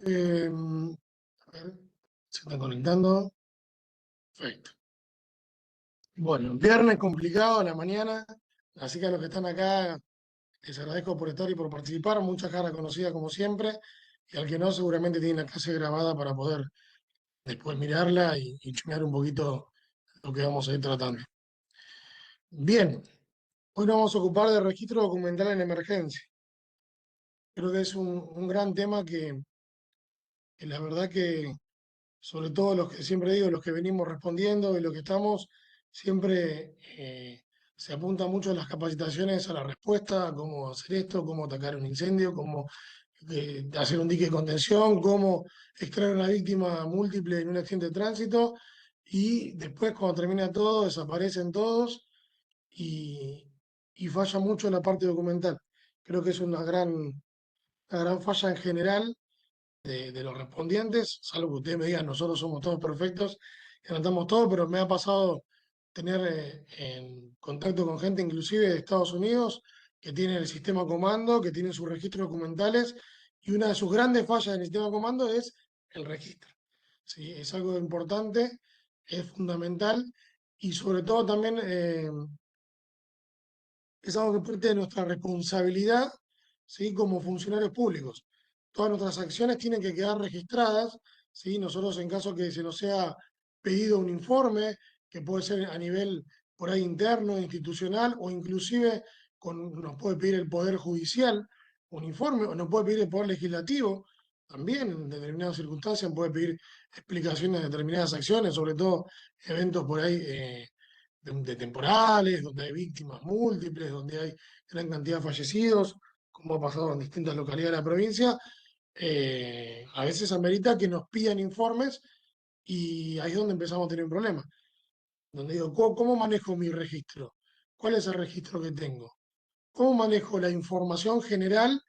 A ver, se está conectando. Perfecto. Bueno, viernes complicado a la mañana, así que a los que están acá les agradezco por estar y por participar. Mucha cara conocida como siempre, y al que no, seguramente tiene la clase grabada para poder después mirarla y chusmear un poquito lo que vamos a ir tratando. Bien, hoy nos vamos a ocupar de registro documental en emergencia. Creo que es un gran tema que la verdad que sobre todo los que siempre digo, los que venimos respondiendo y los que estamos, siempre se apunta mucho a las capacitaciones, a la respuesta, a cómo hacer esto, cómo atacar un incendio, cómo hacer un dique de contención, cómo extraer a una víctima múltiple en un accidente de tránsito, y después cuando termina todo, desaparecen todos y, y falla mucho la parte documental. Creo que es una gran falla en general de los respondientes, salvo que ustedes me digan, nosotros somos todos perfectos y anotamos todo, pero me ha pasado tener en contacto con gente inclusive de Estados Unidos que tiene el sistema comando, que tiene sus registros documentales, y una de sus grandes fallas en el sistema comando es el registro. ¿Sí? Es algo importante, es fundamental, y sobre todo también es algo que parte de nuestra responsabilidad, ¿sí? Como funcionarios públicos. Todas nuestras acciones tienen que quedar registradas, ¿sí? Nosotros, en caso que se nos sea pedido un informe, que puede ser a nivel por ahí interno, institucional, o inclusive nos puede pedir el Poder Judicial un informe, o nos puede pedir el Poder Legislativo, también en determinadas circunstancias puede pedir explicaciones de determinadas acciones, sobre todo eventos por ahí de temporales, donde hay víctimas múltiples, donde hay gran cantidad de fallecidos, como ha pasado en distintas localidades de la provincia. A veces amerita que nos pidan informes, y ahí es donde empezamos a tener un problema. Donde digo, ¿cómo manejo mi registro? ¿Cuál es el registro que tengo? ¿Cómo manejo la información general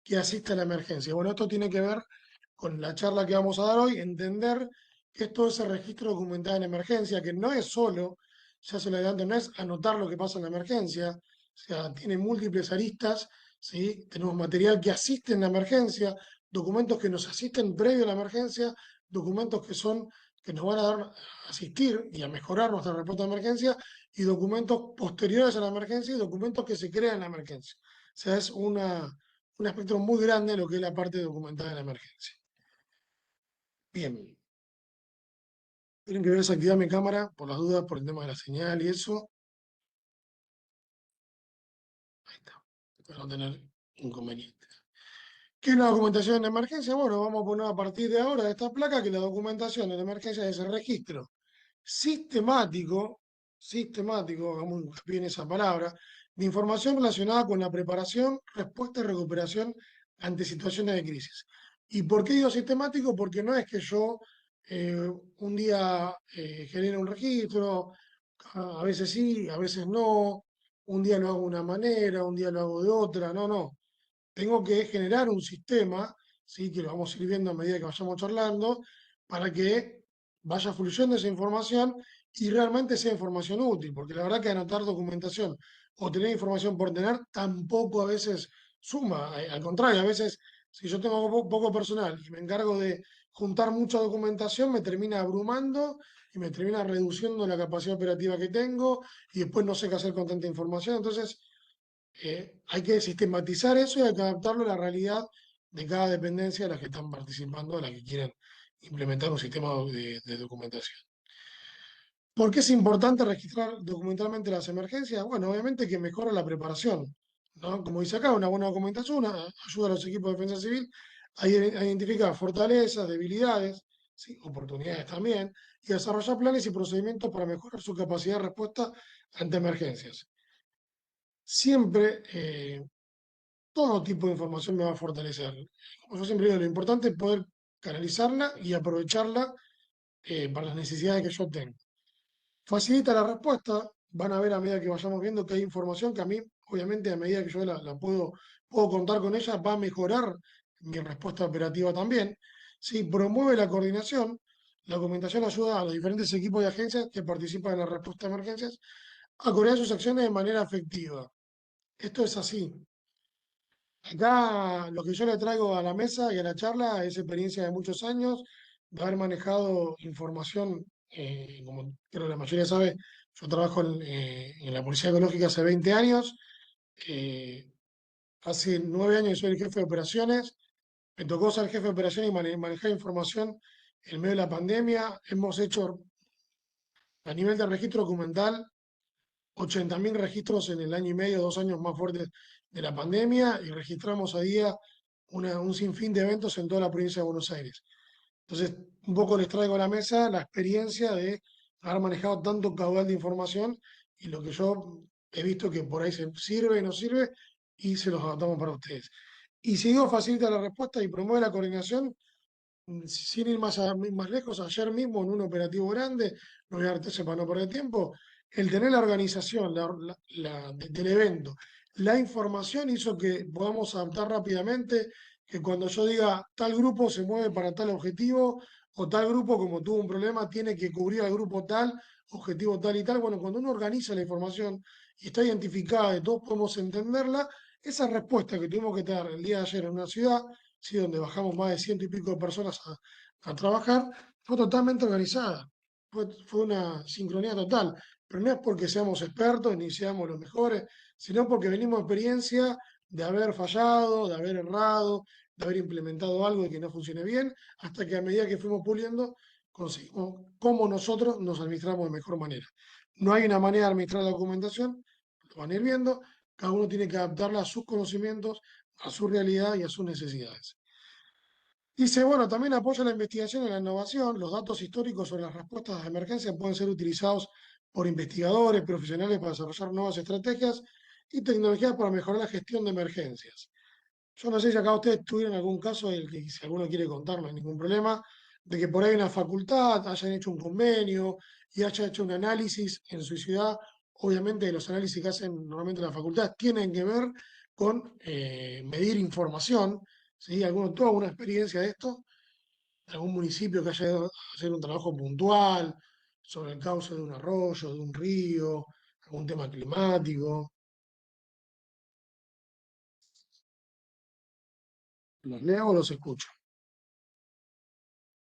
que asiste a la emergencia? Bueno, esto tiene que ver con la charla que vamos a dar hoy, entender que esto es el registro documental en emergencia, que no es solo, ya se lo adelanto, no es anotar lo que pasa en la emergencia, o sea, tiene múltiples aristas, ¿sí? Tenemos material que asiste en la emergencia, documentos que nos asisten previo a la emergencia, documentos que nos van a dar a asistir y a mejorar nuestra respuesta a emergencia, y documentos posteriores a la emergencia y documentos que se crean en la emergencia. O sea, es un espectro muy grande lo que es la parte documental de la emergencia. Bien, tienen que ver desactivar mi cámara por las dudas, por el tema de la señal y eso. Ahí está, para no tener inconvenientes. ¿Qué es la documentación de emergencia? Bueno, vamos a poner a partir de ahora de esta placa que la documentación de la emergencia es el registro sistemático, sistemático, hagamos hincapié en esa palabra, de información relacionada con la preparación, respuesta y recuperación ante situaciones de crisis. ¿Y por qué digo sistemático? Porque no es que yo un día genere un registro, a veces sí, a veces no, un día lo hago de una manera, un día lo hago de otra, no, no. Tengo que generar un sistema, ¿sí? Que lo vamos a ir viendo a medida que vayamos charlando, para que vaya fluyendo esa información y realmente sea información útil, porque la verdad que anotar documentación o tener información por tener tampoco a veces suma. Al contrario, a veces, si yo tengo poco personal y me encargo de juntar mucha documentación, me termina abrumando y me termina reduciendo la capacidad operativa que tengo, y después no sé qué hacer con tanta información. Entonces, hay que sistematizar eso y hay que adaptarlo a la realidad de cada dependencia de las que están participando, de las que quieren implementar un sistema de documentación. ¿Por qué es importante registrar documentalmente las emergencias? Bueno, obviamente que mejora la preparación, ¿no? Como dice acá, una buena documentación ayuda a los equipos de defensa civil a identificar fortalezas, debilidades, ¿sí? Oportunidades también, y desarrollar planes y procedimientos para mejorar su capacidad de respuesta ante emergencias. Siempre todo tipo de información me va a fortalecer. Como yo siempre digo, lo importante es poder canalizarla y aprovecharla para las necesidades que yo tengo. Facilita la respuesta, van a ver a medida que vayamos viendo que hay información que a mí, obviamente, a medida que yo la puedo contar con ella, va a mejorar mi respuesta operativa también. Sí, promueve la coordinación. La documentación ayuda a los diferentes equipos y agencias que participan en la respuesta a emergencias a coordinar sus acciones de manera efectiva. Esto es así. Acá lo que yo le traigo a la mesa y a la charla es experiencia de muchos años, de haber manejado información, como creo que la mayoría sabe, yo trabajo en la Policía Ecológica hace 20 años, eh, hace 9 años que soy el jefe de operaciones, me tocó ser jefe de operaciones y manejar información en medio de la pandemia, hemos hecho a nivel de registro documental 80.000 registros en el año y medio, 2 años más fuertes de la pandemia y registramos a día un sinfín de eventos en toda la provincia de Buenos Aires. Entonces, un poco les traigo a la mesa la experiencia de haber manejado tanto caudal de información y lo que yo he visto que por ahí se sirve y no sirve y se los adaptamos para ustedes. Y si digo facilita la respuesta y promueve la coordinación, sin ir más lejos, ayer mismo en un operativo grande, no voy a dar detalles para no perder tiempo, el tener la organización del evento, la información hizo que podamos adaptar rápidamente, que cuando yo diga tal grupo se mueve para tal objetivo, o tal grupo como tuvo un problema tiene que cubrir al grupo tal, objetivo tal y tal. Bueno, cuando uno organiza la información y está identificada y todos podemos entenderla, esa respuesta que tuvimos que dar el día de ayer en una ciudad, ¿sí? Donde bajamos más de ciento y pico de personas a trabajar, fue totalmente organizada. Fue una sincronía total. Pero no es porque seamos expertos ni seamos los mejores, sino porque venimos de experiencia de haber fallado, de haber errado, de haber implementado algo y que no funcione bien, hasta que a medida que fuimos puliendo, conseguimos cómo nosotros nos administramos de mejor manera. No hay una manera de administrar la documentación, lo van a ir viendo, cada uno tiene que adaptarla a sus conocimientos, a su realidad y a sus necesidades. Dice, bueno, también apoya la investigación y la innovación. Los datos históricos sobre las respuestas a emergencias pueden ser utilizados por investigadores, profesionales para desarrollar nuevas estrategias y tecnologías para mejorar la gestión de emergencias. Yo no sé si acá ustedes tuvieron algún caso, el que si alguno quiere contar, no hay ningún problema, de que por ahí una facultad hayan hecho un convenio y haya hecho un análisis en su ciudad. Obviamente los análisis que hacen normalmente las facultades tienen que ver con medir información. ¿Sí? ¿Alguno tuvo alguna experiencia de esto? ¿Algún municipio que haya ido a hacer un trabajo puntual sobre el cauce de un arroyo, de un río, algún tema climático? ¿Los leo o los escucho?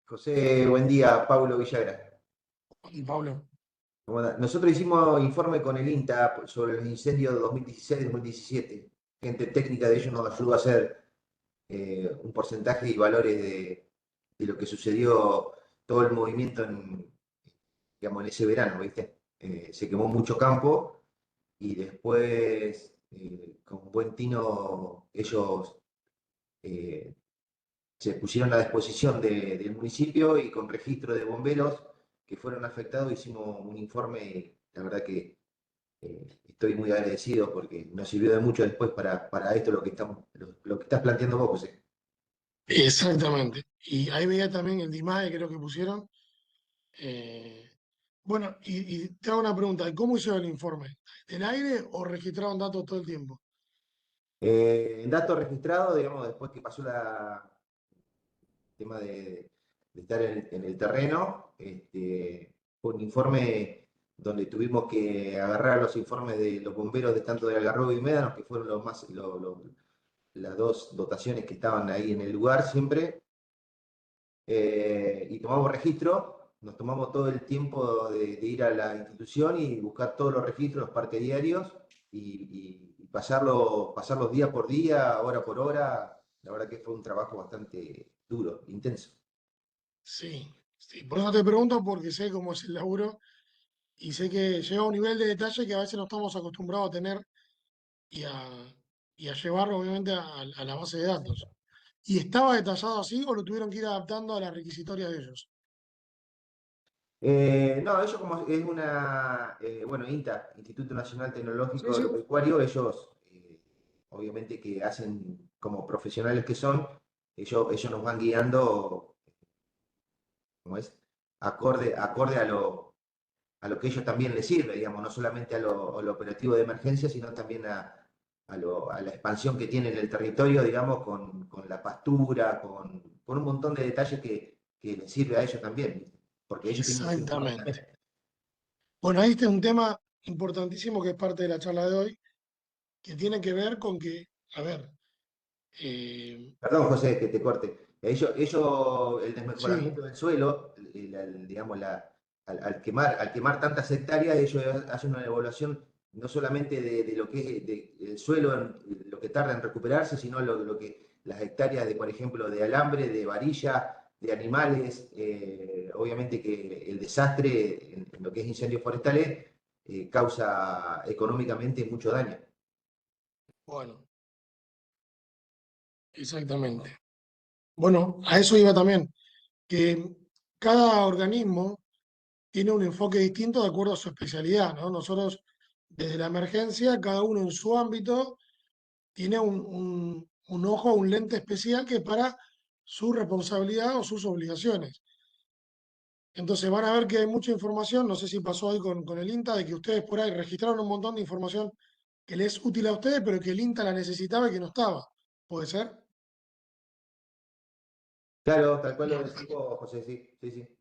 José, buen día, Pablo Villagra. Y Pablo. ¿Cómo andás? Nosotros hicimos informe con el INTA sobre los incendios de 2016 y 2017. Gente técnica de ellos nos ayudó a hacer un porcentaje y valores de lo que sucedió, todo el movimiento digamos, en ese verano, ¿viste? Se quemó mucho campo y después, con buen tino, ellos eh, se pusieron a disposición del municipio y con registro de bomberos que fueron afectados hicimos un informe. La verdad que estoy muy agradecido porque nos sirvió de mucho después para esto lo que estás planteando vos, José. Exactamente. Y ahí veía también el DIMAE, creo que pusieron. Eh, bueno, y te hago una pregunta, ¿cómo hicieron el informe? ¿Del aire o registraron datos todo el tiempo? Datos registrados, digamos, después que pasó tema de estar en el terreno, fue un informe donde tuvimos que agarrar los informes de los bomberos de tanto de Algarrobo y Médanos, que fueron las dos dotaciones que estaban ahí en el lugar siempre, y tomamos registro, nos tomamos todo el tiempo de ir a la institución y buscar todos los registros, los parques diarios, y pasarlos día por día, hora por hora. La verdad que fue un trabajo bastante duro, intenso. Sí, sí. Por eso te pregunto, porque sé cómo es el laburo y sé que llega a un nivel de detalle que a veces no estamos acostumbrados a tener y a llevarlo, obviamente, a la base de datos. ¿Y estaba detallado así o lo tuvieron que ir adaptando a la requisitoria de ellos? No, ellos como es bueno, INTA, Instituto Nacional Sí, Tecnológico sí. Agropecuario, ellos obviamente que hacen como profesionales que son, ellos nos van guiando, como es, acorde a lo que ellos también les sirve, digamos, no solamente a lo operativo de emergencia, sino también a la expansión que tiene en el territorio, digamos, con la pastura, con un montón de detalles que les sirve a ellos también, ¿viste? Porque ellos tienen su informe Exactamente. también. Bueno, ahí está un tema importantísimo que es parte de la charla de hoy, que tiene que ver con que, a ver, Perdón, José, que te corte. El Sí, desmejoramiento del suelo, digamos, al quemar tantas hectáreas, ellos hacen una evaluación no solamente de lo que es el suelo, lo que tarda en recuperarse, sino las hectáreas de, por ejemplo, de alambre, de varilla, de animales. Obviamente que el desastre en lo que es incendios forestales causa económicamente mucho daño. bueno, exactamente. Bueno, a eso iba también, que cada organismo tiene un enfoque distinto de acuerdo a su especialidad, ¿no? Nosotros, desde la emergencia, cada uno en su ámbito, tiene un ojo, un lente especial que es para su responsabilidad o sus obligaciones. Entonces van a ver que hay mucha información, no sé si pasó hoy con el INTA, de que ustedes por ahí registraron un montón de información que les es útil a ustedes, pero que el INTA la necesitaba y que no estaba. ¿Puede ser? Claro, tal cual lo Bien. decís vos, José, sí, sí, sí.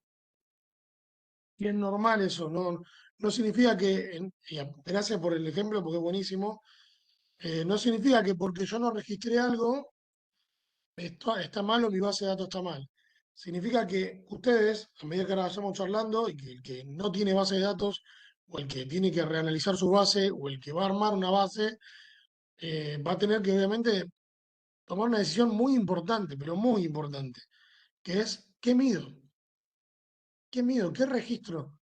Y es normal eso, no, no significa que, y gracias por el ejemplo porque es buenísimo, no significa que porque yo no registré algo, esto está mal o mi base de datos está mal. Significa que ustedes, a medida que ahora vayamos charlando, y que el que no tiene base de datos, o el que tiene que reanalizar su base, o el que va a armar una base, va a tener que obviamente tomar una decisión muy importante, pero muy importante, que es, ¿qué mido? ¿Qué mido? ¿Qué registro?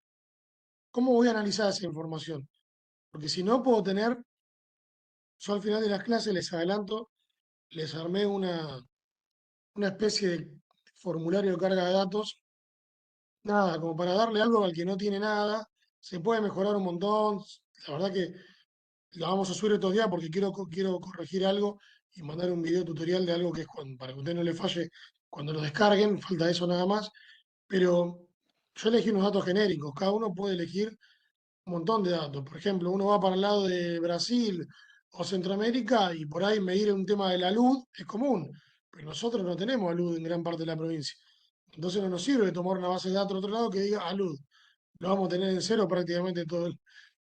¿Cómo voy a analizar esa información? Porque si no puedo tener, yo al final de las clases les adelanto, les armé una especie de formulario de carga de datos, nada, como para darle algo al que no tiene nada, se puede mejorar un montón, la verdad que lo vamos a subir estos días porque quiero corregir algo y mandar un video tutorial de algo que es para que a usted no le falle cuando lo descarguen, falta eso nada más, pero yo elegí unos datos genéricos, cada uno puede elegir un montón de datos. Por ejemplo, uno va para el lado de Brasil o Centroamérica y por ahí medir un tema de la luz es común, pero nosotros no tenemos luz en gran parte de la provincia. Entonces no nos sirve tomar una base de datos de otro lado que diga luz. Lo vamos a tener en cero prácticamente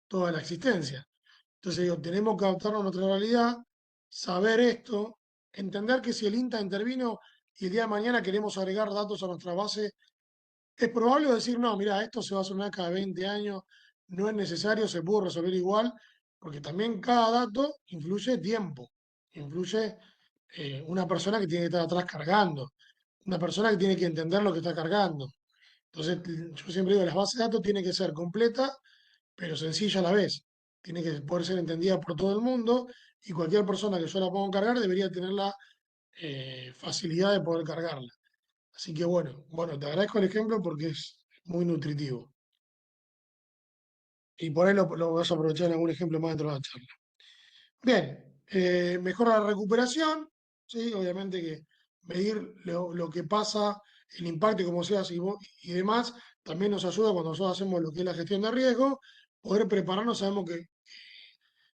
toda la existencia. Entonces digo, tenemos que adaptarnos a nuestra realidad, saber esto, entender que si el INTA intervino y el día de mañana queremos agregar datos a nuestra base, es probable decir, no, mira, esto se va a solucionar cada 20 años, no es necesario, se pudo resolver igual, porque también cada dato influye tiempo, influye una persona que tiene que estar atrás cargando, una persona que tiene que entender lo que está cargando. Entonces, yo siempre digo, las bases de datos tienen que ser completas, pero sencilla a la vez. Tiene que poder ser entendida por todo el mundo y cualquier persona que yo la ponga a cargar debería tener la facilidad de poder cargarla. Así que bueno, te agradezco el ejemplo porque es muy nutritivo. Y por ahí lo vas a aprovechar en algún ejemplo más dentro de la charla. Bien, mejora la recuperación, ¿sí? Obviamente que medir lo que pasa, el impacto y cómo se hace y demás, también nos ayuda cuando nosotros hacemos lo que es la gestión de riesgo, poder prepararnos, sabemos que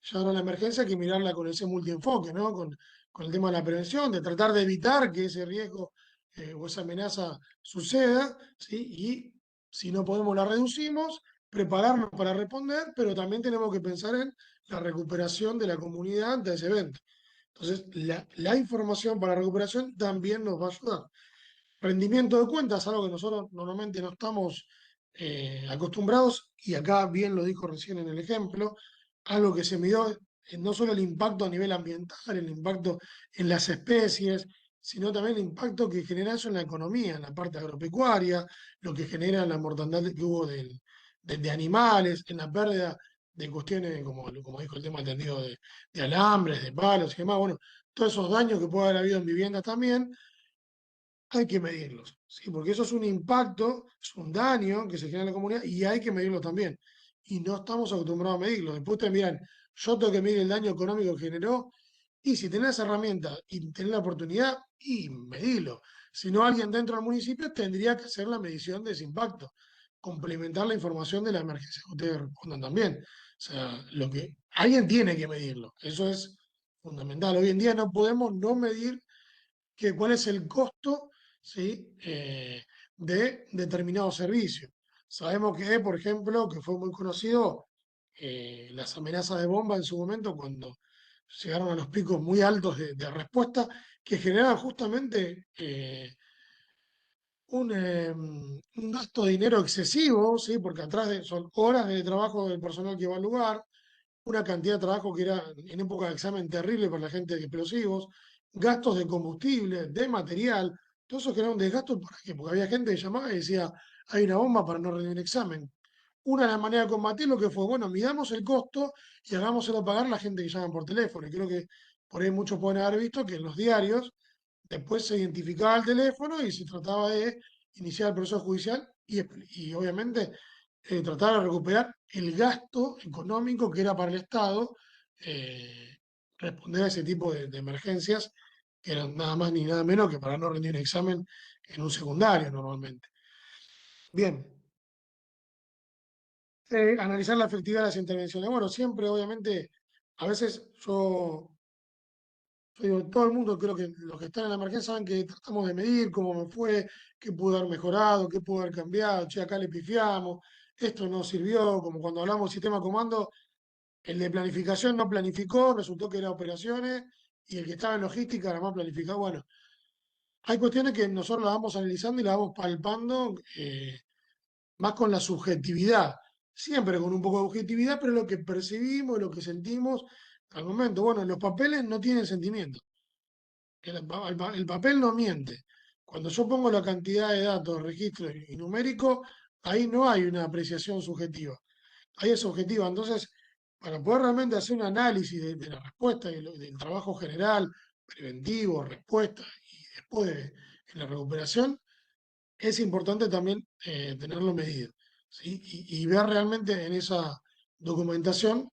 ya ahora la emergencia hay que mirarla con ese multienfoque, ¿no? Con el tema de la prevención, de tratar de evitar que ese riesgo o esa amenaza suceda, ¿sí? Y si no podemos la reducimos, prepararnos para responder, pero también tenemos que pensar en la recuperación de la comunidad ante ese evento. Entonces, la información para recuperación también nos va a ayudar. Rendimiento de cuentas, algo que nosotros normalmente no estamos acostumbrados, y acá bien lo dijo recién en el ejemplo, algo que se midió no solo el impacto a nivel ambiental, el impacto en las especies, sino también el impacto que genera eso en la economía, en la parte agropecuaria, lo que genera la mortandad que hubo de animales, en la pérdida de cuestiones, como dijo el tema entendido, de alambres, de palos y demás. Bueno, todos esos daños que puede haber habido en viviendas también hay que medirlos, ¿sí? Porque eso es un impacto, es un daño que se genera en la comunidad y hay que medirlo también. Y no estamos acostumbrados a medirlo. Después te miran, yo tengo que medir el daño económico que generó y si tenés herramientas y tenés la oportunidad, y medilo. Si no, alguien dentro del municipio tendría que hacer la medición de ese impacto, complementar la información de la emergencia que ustedes respondan también. O sea, alguien tiene que medirlo. Eso es fundamental. Hoy en día no podemos no medir cuál es el costo, ¿sí? De determinado servicio. Sabemos que, por ejemplo, que fue muy conocido las amenazas de bomba en su momento cuando llegaron a los picos muy altos de respuesta que generaban justamente un gasto de dinero excesivo, ¿sí? Porque atrás son horas de trabajo del personal que va al lugar, una cantidad de trabajo que era en época de examen terrible para la gente de explosivos, gastos de combustible, de material, todo eso genera un desgasto. ¿Para qué? Porque había gente que llamaba y decía, hay una bomba para no rendir un examen. Una de las maneras de combatirlo que fue, bueno, midamos el costo y hagámoselo pagar a la gente que llama por teléfono. Y creo que por ahí muchos pueden haber visto que en los diarios después se identificaba el teléfono y se trataba de iniciar el proceso judicial y obviamente tratar de recuperar el gasto económico que era para el Estado eh, responder a ese tipo de emergencias, que eran nada más ni nada menos que para no rendir un examen en un secundario normalmente. Bien, analizar la efectividad de las intervenciones. Bueno, siempre, obviamente, a veces yo digo, todo el mundo, creo que los que están en la emergencia saben que tratamos de medir cómo me fue, qué pudo haber mejorado, qué pudo haber cambiado, che, acá le pifiamos, esto no sirvió, como cuando hablamos sistema comando, el de planificación no planificó, resultó que era operaciones, y el que estaba en logística era más planificado. Bueno, hay cuestiones que nosotros las vamos analizando y las vamos palpando, más con la subjetividad, siempre con un poco de objetividad, pero lo que percibimos, lo que sentimos al momento. Bueno, los papeles no tienen sentimiento. El papel no miente. Cuando yo pongo la cantidad de datos, registro y numérico, ahí no hay una apreciación subjetiva. Ahí es objetiva. Entonces, para poder realmente hacer un análisis de la respuesta y del trabajo general, preventivo, respuesta y después en la recuperación, es importante también tenerlo medido, ¿sí? Y ver realmente en esa documentación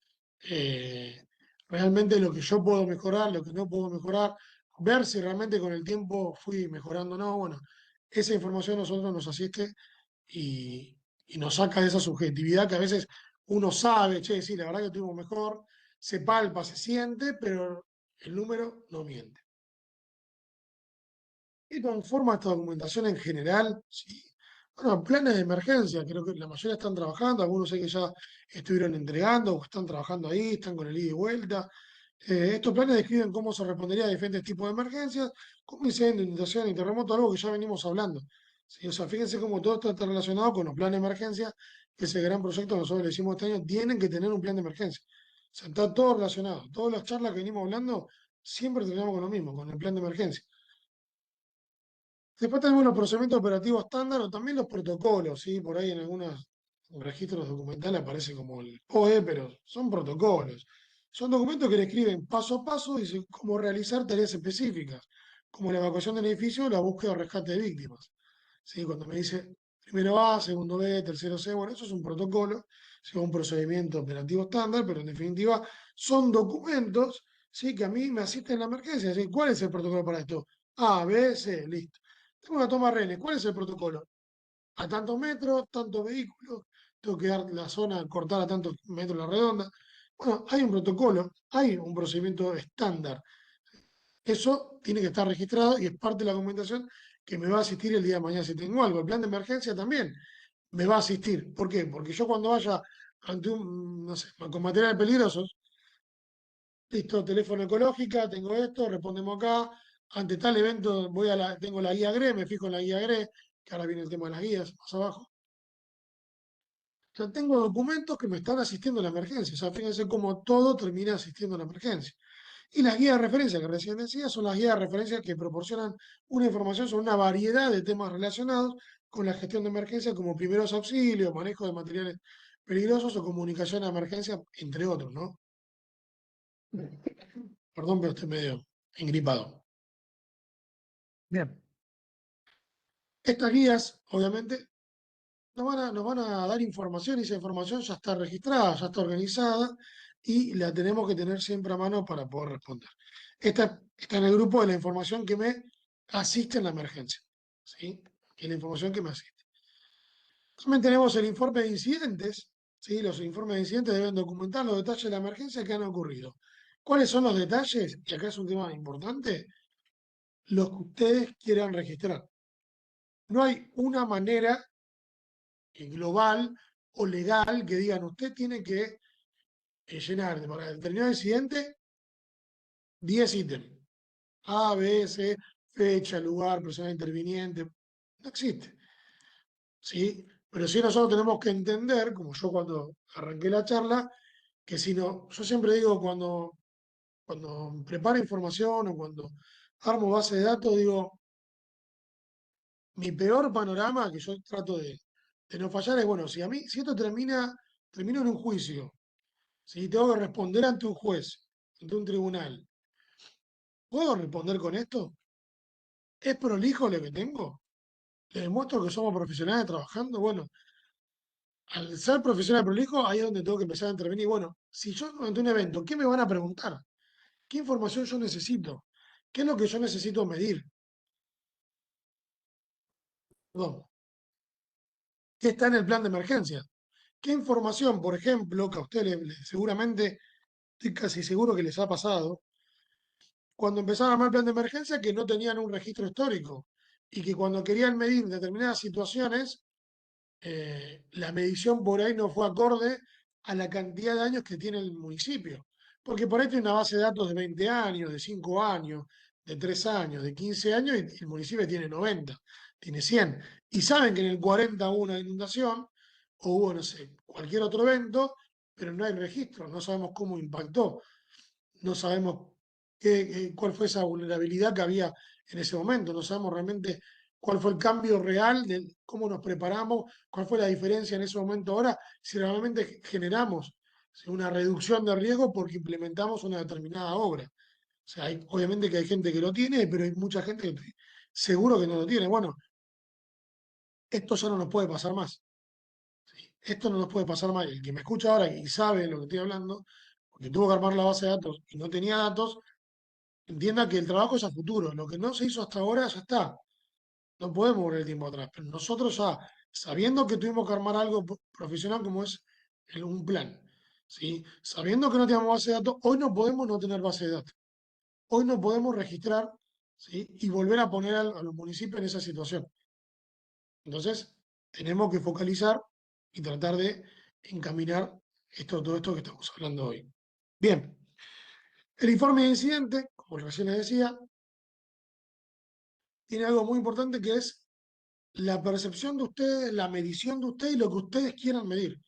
eh, realmente lo que yo puedo mejorar, lo que no puedo mejorar, ver si realmente con el tiempo fui mejorando o no. Bueno, esa información a nosotros nos asiste y, y nos saca de esa subjetividad que a veces uno sabe, che, sí, la verdad que estuvimos mejor, se palpa, se siente, pero el número no miente. ¿Qué conforma esta documentación en general? Sí. Bueno, planes de emergencia, creo que la mayoría están trabajando, algunos sé que ya estuvieron entregando o están trabajando ahí, están con el ida y vuelta. Estos planes describen cómo se respondería a diferentes tipos de emergencias, como incendio, inundación y terremoto, algo que ya venimos hablando. Sí, o sea, fíjense cómo todo esto está relacionado con los planes de emergencia, que ese gran proyecto que nosotros le hicimos este año, tienen que tener un plan de emergencia. O sea, está todo relacionado. Todas las charlas que venimos hablando, siempre terminamos con lo mismo, con el plan de emergencia. Después tenemos los procedimientos operativos estándar o también los protocolos, ¿sí? Por ahí en algunos registros documentales aparece como el POE, pero son protocolos. Son documentos que describen paso a paso y cómo realizar tareas específicas, como la evacuación del edificio o la búsqueda o rescate de víctimas. ¿Sí? Cuando me dice primero A, segundo B, tercero C, bueno, eso es un protocolo, ¿sí? Un procedimiento operativo estándar, pero en definitiva son documentos, ¿sí? Que a mí me asisten en la emergencia. ¿Sí? ¿Cuál es el protocolo para esto? A, B, C, listo. Tengo una toma de rehenes. ¿Cuál es el protocolo? A tantos metros, tantos vehículos, tengo que dar la zona, cortar a tantos metros la redonda. Bueno, hay un protocolo, hay un procedimiento estándar. Eso tiene que estar registrado y es parte de la documentación que me va a asistir el día de mañana si tengo algo. El plan de emergencia también me va a asistir. ¿Por qué? Porque yo cuando vaya ante un, no sé, con materiales peligrosos, listo, teléfono ecológica, tengo esto, respondemos acá. Ante tal evento tengo la guía GRE, me fijo en la guía GRE, que ahora viene el tema de las guías más abajo. O sea, tengo documentos que me están asistiendo a la emergencia. O sea, fíjense cómo todo termina asistiendo a la emergencia. Y las guías de referencia que recién decía son las guías de referencia que proporcionan una información sobre una variedad de temas relacionados con la gestión de emergencia, como primeros auxilios, manejo de materiales peligrosos o comunicación a emergencia, entre otros, ¿no? Perdón, pero estoy medio engripado. Bien. Estas guías, obviamente, nos van a dar información y esa información ya está registrada, ya está organizada y la tenemos que tener siempre a mano para poder responder. Esta está en el grupo de la información que me asiste en la emergencia, ¿sí? Que es la información que me asiste. También tenemos el informe de incidentes, ¿sí? Los informes de incidentes deben documentar los detalles de la emergencia que han ocurrido. ¿Cuáles son los detalles? Y acá es un tema importante, los que ustedes quieran registrar. No hay una manera global o legal que digan usted tiene que llenar para determinado incidente 10 ítems. A, B, C, fecha, lugar, persona interviniente. No existe. ¿Sí? Pero sí nosotros tenemos que entender, como yo cuando arranqué la charla, que si no, yo siempre digo cuando preparo información o cuando armo base de datos, digo, mi peor panorama, que yo trato de no fallar, es, bueno, si a mí, si esto termina en un juicio, si tengo que responder ante un juez, ante un tribunal, ¿puedo responder con esto? ¿Es prolijo lo que tengo? ¿Le demuestro que somos profesionales trabajando? Bueno, al ser profesional prolijo, ahí es donde tengo que empezar a intervenir. Bueno, si yo ante un evento, ¿qué me van a preguntar? ¿Qué información yo necesito? ¿Qué es lo que yo necesito medir? Perdón, ¿qué está en el plan de emergencia? ¿Qué información, por ejemplo, que a ustedes seguramente, estoy casi seguro que les ha pasado, cuando empezaron a armar el plan de emergencia, que no tenían un registro histórico y que cuando querían medir determinadas situaciones, la medición por ahí no fue acorde a la cantidad de años que tiene el municipio. Porque por ahí tiene una base de datos de 20 años, de 5 años, de 3 años, de 15 años, y el municipio tiene 90, tiene 100. Y saben que en el 40 hubo una inundación, o hubo, no sé, cualquier otro evento, pero no hay registro, no sabemos cómo impactó, no sabemos cuál fue esa vulnerabilidad que había en ese momento, no sabemos realmente cuál fue el cambio real de cómo nos preparamos, cuál fue la diferencia en ese momento ahora, si realmente generamos una reducción de riesgo porque implementamos una determinada obra. O sea, obviamente que hay gente que lo tiene, pero hay mucha gente que seguro que no lo tiene. Bueno, esto ya no nos puede pasar más. ¿Sí? Esto no nos puede pasar más. El que me escucha ahora y sabe lo que estoy hablando, porque tuvo que armar la base de datos y no tenía datos, entienda que el trabajo es a futuro. Lo que no se hizo hasta ahora ya está. No podemos volver el tiempo atrás. Pero nosotros ya, sabiendo que tuvimos que armar algo profesional como es un plan, ¿sí? Sabiendo que no tenemos base de datos, hoy no podemos no tener base de datos. Hoy no podemos registrar, ¿sí? Y volver a poner a los municipios en esa situación. Entonces, tenemos que focalizar y tratar de encaminar todo esto que estamos hablando hoy. Bien, el informe de incidente, como recién les decía, tiene algo muy importante que es la percepción de ustedes, la medición de ustedes y lo que ustedes quieran medir.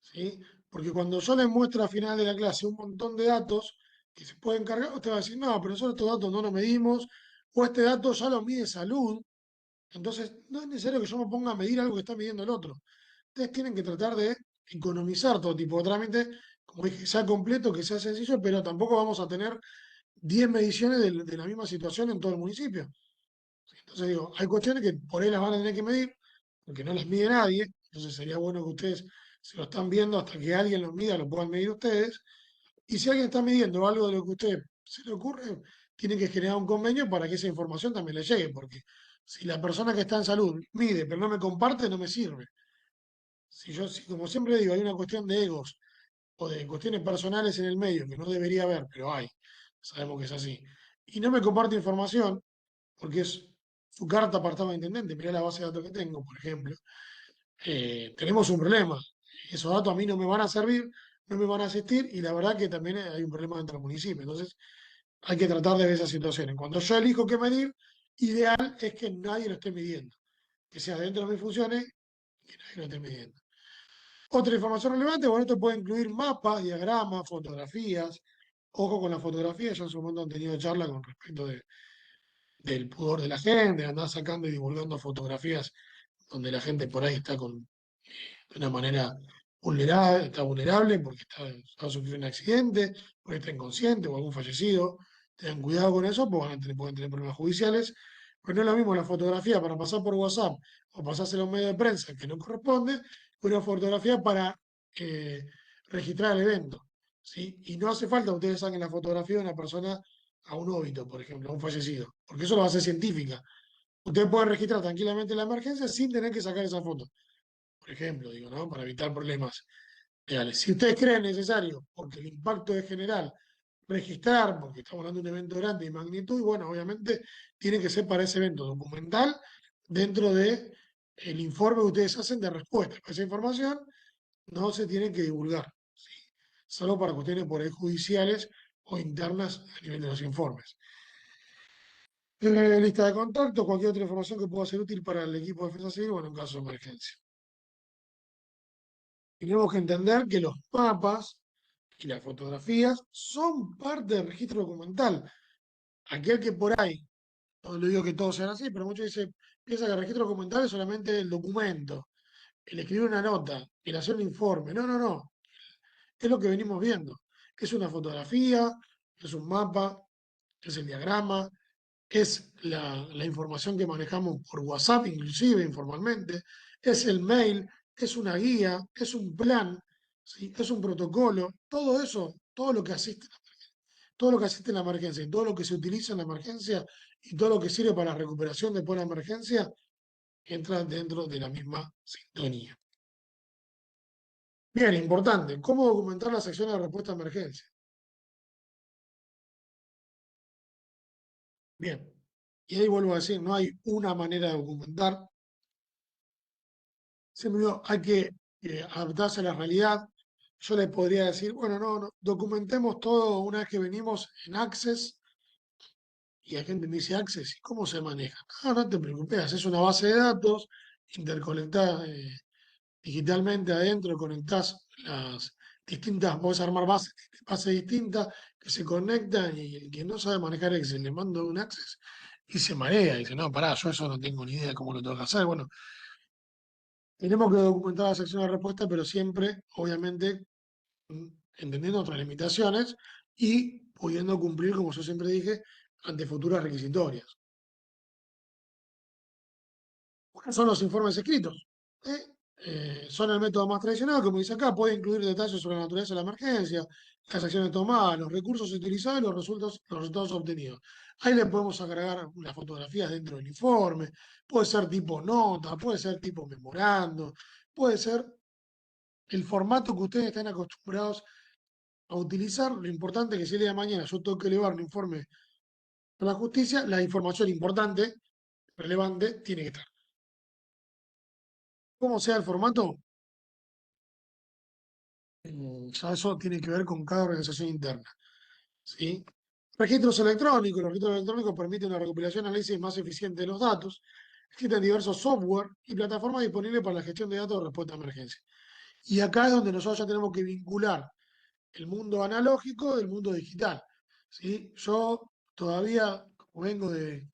¿Sí? Porque cuando yo les muestro al final de la clase un montón de datos que se pueden cargar, usted va a decir, no, pero nosotros estos datos no los medimos, o este dato ya lo mide salud, entonces no es necesario que yo me ponga a medir algo que está midiendo el otro. Ustedes tienen que tratar de economizar todo tipo de trámite, como dije, sea completo, que sea sencillo, pero tampoco vamos a tener 10 mediciones de la misma situación en todo el municipio. Entonces digo, hay cuestiones que por ahí las van a tener que medir, porque no las mide nadie, entonces sería bueno que ustedes se lo están viendo hasta que alguien los mida, lo puedan medir ustedes, y si alguien está midiendo algo de lo que a usted se le ocurre, tiene que generar un convenio para que esa información también le llegue, porque si la persona que está en salud mide, pero no me comparte, no me sirve. Si como siempre digo, hay una cuestión de egos o de cuestiones personales en el medio que no debería haber, pero hay, sabemos que es así, y no me comparte información, porque es su carta apartado de intendente, mirá la base de datos que tengo, por ejemplo, tenemos un problema. Esos datos a mí no me van a servir, no me van a asistir, y la verdad que también hay un problema dentro del municipio. Entonces, hay que tratar de ver esa situación. En cuanto yo elijo qué medir, ideal es que nadie lo esté midiendo, que sea dentro de mis funciones, que nadie lo esté midiendo. Otra información relevante, bueno, esto puede incluir mapas, diagramas, fotografías. Ojo con la fotografía, ya en su momento han tenido charla con respecto del pudor de la gente, andar sacando y divulgando fotografías donde la gente por ahí está de una manera vulnerable, está vulnerable porque va a sufrir un accidente, porque está inconsciente o algún fallecido. Tengan cuidado con eso, porque pueden tener problemas judiciales. Pero no es lo mismo la fotografía para pasar por WhatsApp o pasársela a un medio de prensa que no corresponde, que una fotografía para eh, registrar el evento. ¿Sí? Y no hace falta que ustedes saquen la fotografía de una persona a un óbito, por ejemplo, a un fallecido, porque eso lo va a hacer científica. Ustedes pueden registrar tranquilamente la emergencia sin tener que sacar esa foto, por ejemplo, digo, ¿no? Para evitar problemas legales. Si ustedes creen necesario, porque el impacto es general, registrar, porque estamos hablando de un evento grande y magnitud, y bueno, obviamente tiene que ser para ese evento documental dentro de el informe que ustedes hacen de respuesta. Esa información no se tiene que divulgar, ¿sí? Solo para cuestiones por ahí judiciales o internas a nivel de los informes. Lista de contactos, cualquier otra información que pueda ser útil para el equipo de defensa civil o en un caso de emergencia. Tenemos que entender que los mapas y las fotografías son parte del registro documental. Aquel que por ahí, no le digo que todos sean así, pero muchos piensan que el registro documental es solamente el documento, el escribir una nota, el hacer un informe. No, no, no. Es lo que venimos viendo. Es una fotografía, es un mapa, es el diagrama, es la información que manejamos por WhatsApp, inclusive informalmente, es el mail, es una guía, es un plan, ¿sí? Es un protocolo, todo eso, todo lo que asiste en la emergencia y todo lo que se utiliza en la emergencia y todo lo que sirve para la recuperación después de la emergencia, entra dentro de la misma sintonía. Bien, importante, ¿cómo documentar las acciones de respuesta a emergencia? Bien, y ahí vuelvo a decir, no hay una manera de documentar, siempre digo, hay que adaptarse a la realidad. Yo les podría decir, bueno, no, documentemos todo una vez que venimos en Access, y hay gente que me dice Access, ¿y cómo se maneja? No te preocupes, haces una base de datos, interconectás digitalmente adentro, conectás las distintas, podés armar bases distintas que se conectan y el que no sabe manejar Excel le mando un Access y se marea, y dice, no, pará, yo eso no tengo ni idea de cómo lo tengo que hacer. Bueno, tenemos que documentar la sección de respuesta, pero siempre, obviamente, mm, entendiendo nuestras limitaciones y pudiendo cumplir, como yo siempre dije, ante futuras requisitorias. ¿Cuáles son los informes escritos? ¿Eh? Son el método más tradicional, como dice acá, puede incluir detalles sobre la naturaleza de la emergencia, las acciones tomadas, los recursos utilizados y los resultados obtenidos. Ahí le podemos agregar las fotografías dentro del informe, puede ser tipo nota, puede ser tipo memorando, puede ser el formato que ustedes estén acostumbrados a utilizar. Lo importante es que si el día de mañana yo tengo que elevar un informe a la justicia, la información importante, relevante, tiene que estar. ¿Cómo sea el formato? Ya eso tiene que ver con cada organización interna, ¿sí? Registros electrónicos. Los registros electrónicos permiten una recopilación y análisis más eficiente de los datos. Existen diversos software y plataformas disponibles para la gestión de datos de respuesta a emergencia. Y acá es donde nosotros ya tenemos que vincular el mundo analógico del mundo digital, ¿sí? Yo todavía, como vengo de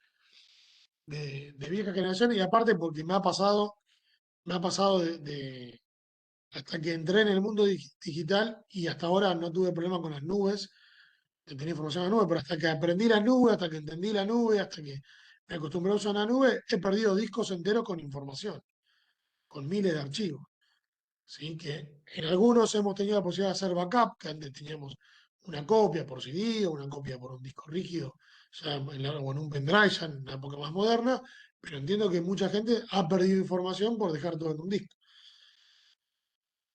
vieja generación, y aparte porque me ha pasado hasta que entré en el mundo digital y hasta ahora no tuve problema con las nubes, de tener información en la nube, pero hasta que aprendí la nube, hasta que entendí la nube, hasta que me acostumbré a usar la nube, he perdido discos enteros con información, con miles de archivos. ¿Sí? Que en algunos hemos tenido la posibilidad de hacer backup, que antes teníamos una copia por CD o una copia por un disco rígido, ya o en un pendrive, ya en la época más moderna, pero entiendo que mucha gente ha perdido información por dejar todo en un disco.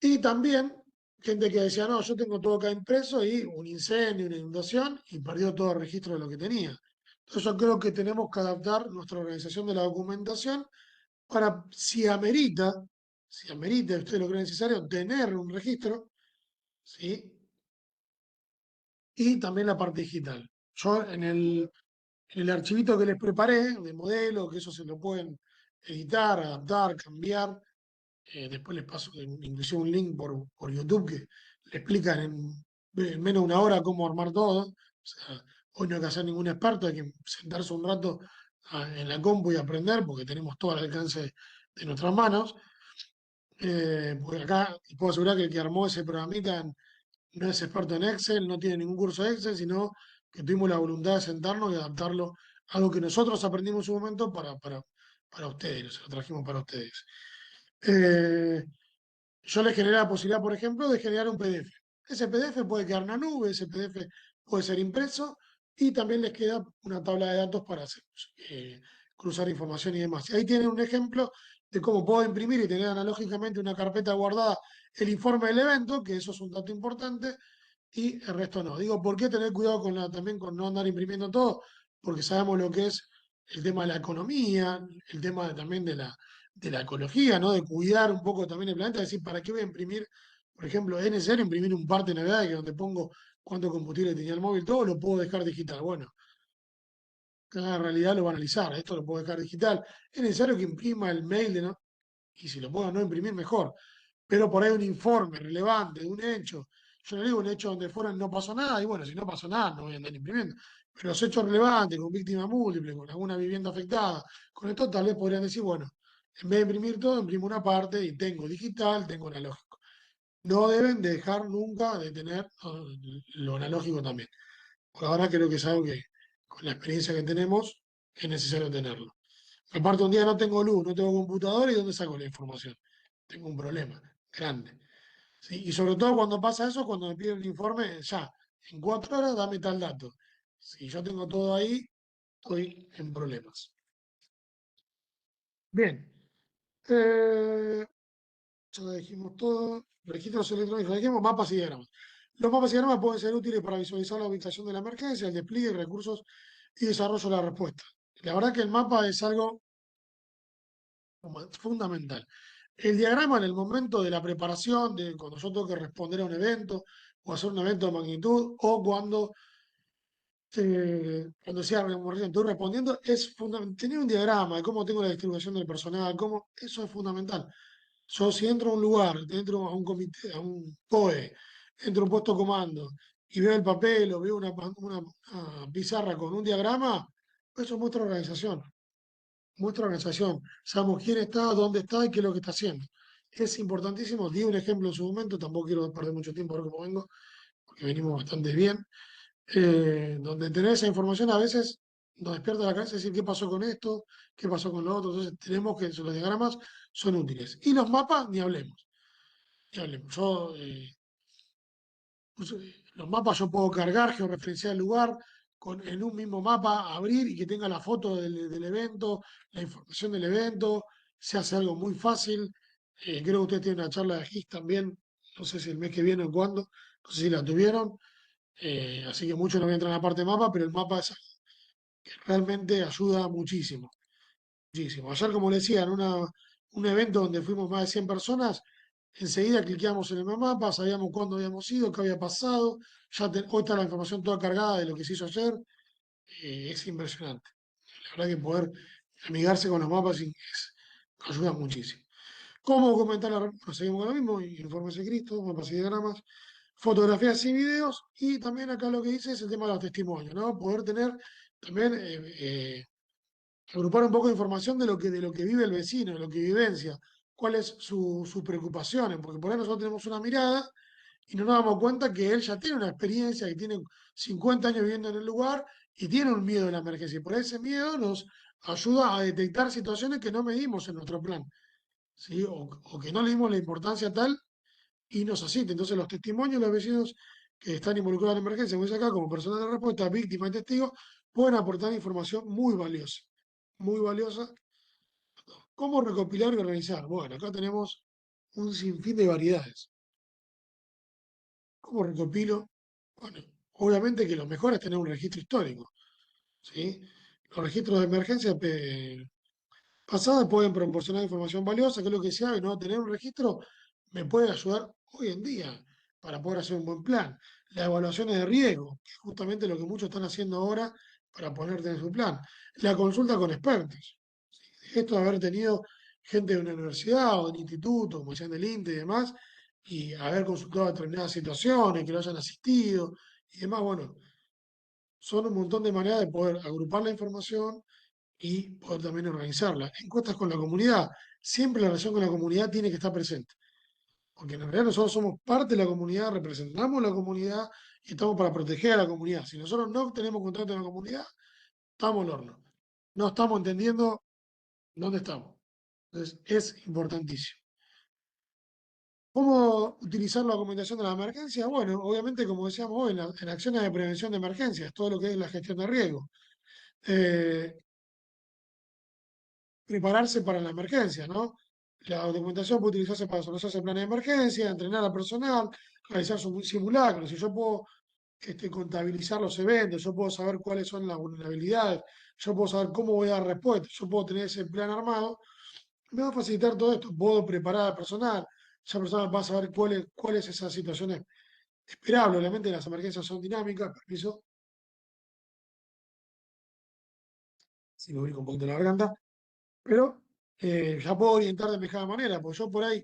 Y también gente que decía, no, yo tengo todo acá impreso y un incendio, una inundación y perdió todo el registro de lo que tenía. Entonces yo creo que tenemos que adaptar nuestra organización de la documentación para, si amerita, usted lo cree necesario, tener un registro, ¿sí? Y también la parte digital. Yo en el archivito que les preparé de modelo, que eso se lo pueden editar, adaptar, cambiar, después les paso inclusive un link por YouTube que le explican en menos de una hora cómo armar todo. O sea, hoy no hay que hacer ningún experto, hay que sentarse un rato en la compu y aprender, porque tenemos todo al alcance de nuestras manos. Porque acá puedo asegurar que el que armó ese programita no es experto en Excel, no tiene ningún curso de Excel, sino que tuvimos la voluntad de sentarnos y adaptarlo a algo que nosotros aprendimos en su momento para ustedes, se lo trajimos para ustedes. Eh, yo les generé la posibilidad, por ejemplo, de generar un PDF. Ese PDF puede quedar en una nube, ese PDF puede ser impreso y también les queda una tabla de datos para hacer, cruzar información y demás. Y ahí tienen un ejemplo de cómo puedo imprimir y tener analógicamente una carpeta guardada el informe del evento, que eso es un dato importante, y el resto no. Digo, ¿por qué tener cuidado también con no andar imprimiendo todo? Porque sabemos lo que es el tema de la economía, el tema también de la ecología, ¿no? De cuidar un poco también el planeta, es decir, ¿para qué voy a imprimir? Por ejemplo, es necesario imprimir un parte de Navidad que donde pongo cuánto combustible tenía el móvil, todo lo puedo dejar digital. Bueno, cada realidad lo va a analizar, esto lo puedo dejar digital. Es necesario que imprima el mail, ¿no? Y si lo puedo no imprimir, mejor. Pero por ahí un informe relevante de un hecho. Yo no digo un hecho donde fuera no pasó nada, y bueno, si no pasó nada, no voy a andar imprimiendo. Pero los hechos relevantes, con víctima múltiple, con alguna vivienda afectada, con esto tal vez podrían decir, bueno, en vez de imprimir todo, imprimo una parte y tengo digital, tengo analógico. No deben dejar nunca de tener lo analógico también. Por ahora creo que es algo que, con la experiencia que tenemos, es necesario tenerlo. Aparte, un día no tengo luz, no tengo computadora y ¿dónde saco la información? Tengo un problema grande. ¿Sí? Y sobre todo cuando pasa eso, cuando me piden el informe, ya, en 4 horas dame tal dato. Si yo tengo todo ahí, estoy en problemas. Bien. Ya dijimos todo. Registros electrónicos, dijimos mapas y diagramas. Los mapas y diagramas pueden ser útiles para visualizar la ubicación de la emergencia, el despliegue, recursos y desarrollo de la respuesta. La verdad que el mapa es algo fundamental. El diagrama en el momento de la preparación, de cuando yo tengo que responder a un evento o hacer un evento de magnitud, o cuando sea estoy respondiendo, es fundamental. Tener un diagrama de cómo tengo la distribución del personal, eso es fundamental. Yo si entro a un lugar, entro a un comité, a un POE, entro a un puesto de comando y veo el papel o veo una pizarra con un diagrama, eso muestra organización. Muestra organización. Sabemos quién está, dónde está y qué es lo que está haciendo. Es importantísimo. Di un ejemplo en su momento, tampoco quiero perder mucho tiempo ahora como vengo, porque venimos bastante bien. Donde tener esa información a veces nos despierta la cabeza y decir qué pasó con esto, qué pasó con lo otro. Entonces tenemos que, los diagramas son útiles. Y los mapas, ni hablemos. Ni hablemos. Los mapas yo puedo cargar, georreferenciar el lugar, en un mismo mapa abrir y que tenga la foto del evento, la información del evento, se hace algo muy fácil. Creo que ustedes tienen una charla de GIS también, no sé si el mes que viene o cuándo, no sé si la tuvieron, así que mucho no voy a entrar en la parte de mapa, pero el mapa es algo que realmente ayuda muchísimo, muchísimo. Ayer, como le decía, un evento donde fuimos más de 100 personas, enseguida cliqueamos en el mapa, sabíamos cuándo habíamos ido, qué había pasado. Hoy está la información toda cargada de lo que se hizo ayer. Es impresionante. La verdad que poder amigarse con los mapas ayuda muchísimo. ¿Cómo documentar seguimos con lo mismo, informes escritos, mapas y diagramas, fotografías y videos, y también acá lo que dice es el tema de los testimonios, ¿no? Poder tener también agrupar un poco de información de lo que vive el vecino, de lo que vivencia, cuáles sus preocupaciones, porque por ahí nosotros tenemos una mirada y no nos damos cuenta que él ya tiene una experiencia, que tiene 50 años viviendo en el lugar y tiene un miedo de la emergencia. Y por ese miedo nos ayuda a detectar situaciones que no medimos en nuestro plan, ¿sí? O que no le dimos la importancia tal y nos asiste. Entonces los testimonios de los vecinos que están involucrados en la emergencia, como dice acá, como personas de respuesta, víctimas y testigos, pueden aportar información muy valiosa. Muy valiosa. ¿Cómo recopilar y organizar? Bueno, acá tenemos un sinfín de variedades. ¿Cómo recopilo? Bueno, obviamente que lo mejor es tener un registro histórico, ¿sí? Los registros de emergencia pasadas pueden proporcionar información valiosa, que es lo que se hace, ¿no? Tener un registro me puede ayudar hoy en día para poder hacer un buen plan. Las evaluaciones de riesgo, que es justamente lo que muchos están haciendo ahora para ponerte en su plan. La consulta con expertos. Esto de haber tenido gente de una universidad o de un instituto, como decían del INTE y demás, y haber consultado determinadas situaciones, que lo hayan asistido y demás, bueno, son un montón de maneras de poder agrupar la información y poder también organizarla. Encuestas con la comunidad. Siempre la relación con la comunidad tiene que estar presente, porque en realidad nosotros somos parte de la comunidad, representamos la comunidad y estamos para proteger a la comunidad. Si nosotros no tenemos contacto con la comunidad, estamos al horno. No estamos entendiendo dónde estamos. Entonces, es importantísimo. ¿Cómo utilizar la documentación de la emergencia? Bueno, obviamente, como decíamos hoy, en acciones de prevención de emergencias, todo lo que es la gestión de riesgo. Eh, Prepararse para la emergencia, ¿no? La documentación puede utilizarse para solucionar planes de emergencia, entrenar al personal, realizar simulacros. Si yo puedo contabilizar los eventos, yo puedo saber cuáles son las vulnerabilidades, yo puedo saber cómo voy a dar respuesta, yo puedo tener ese plan armado, me va a facilitar todo esto. Puedo preparar al personal, esa persona va a saber cuáles esas situaciones esperable. Obviamente las emergencias son dinámicas, permiso, si me ubico un poquito la garganta, pero ya puedo orientar de mejor manera, porque yo por ahí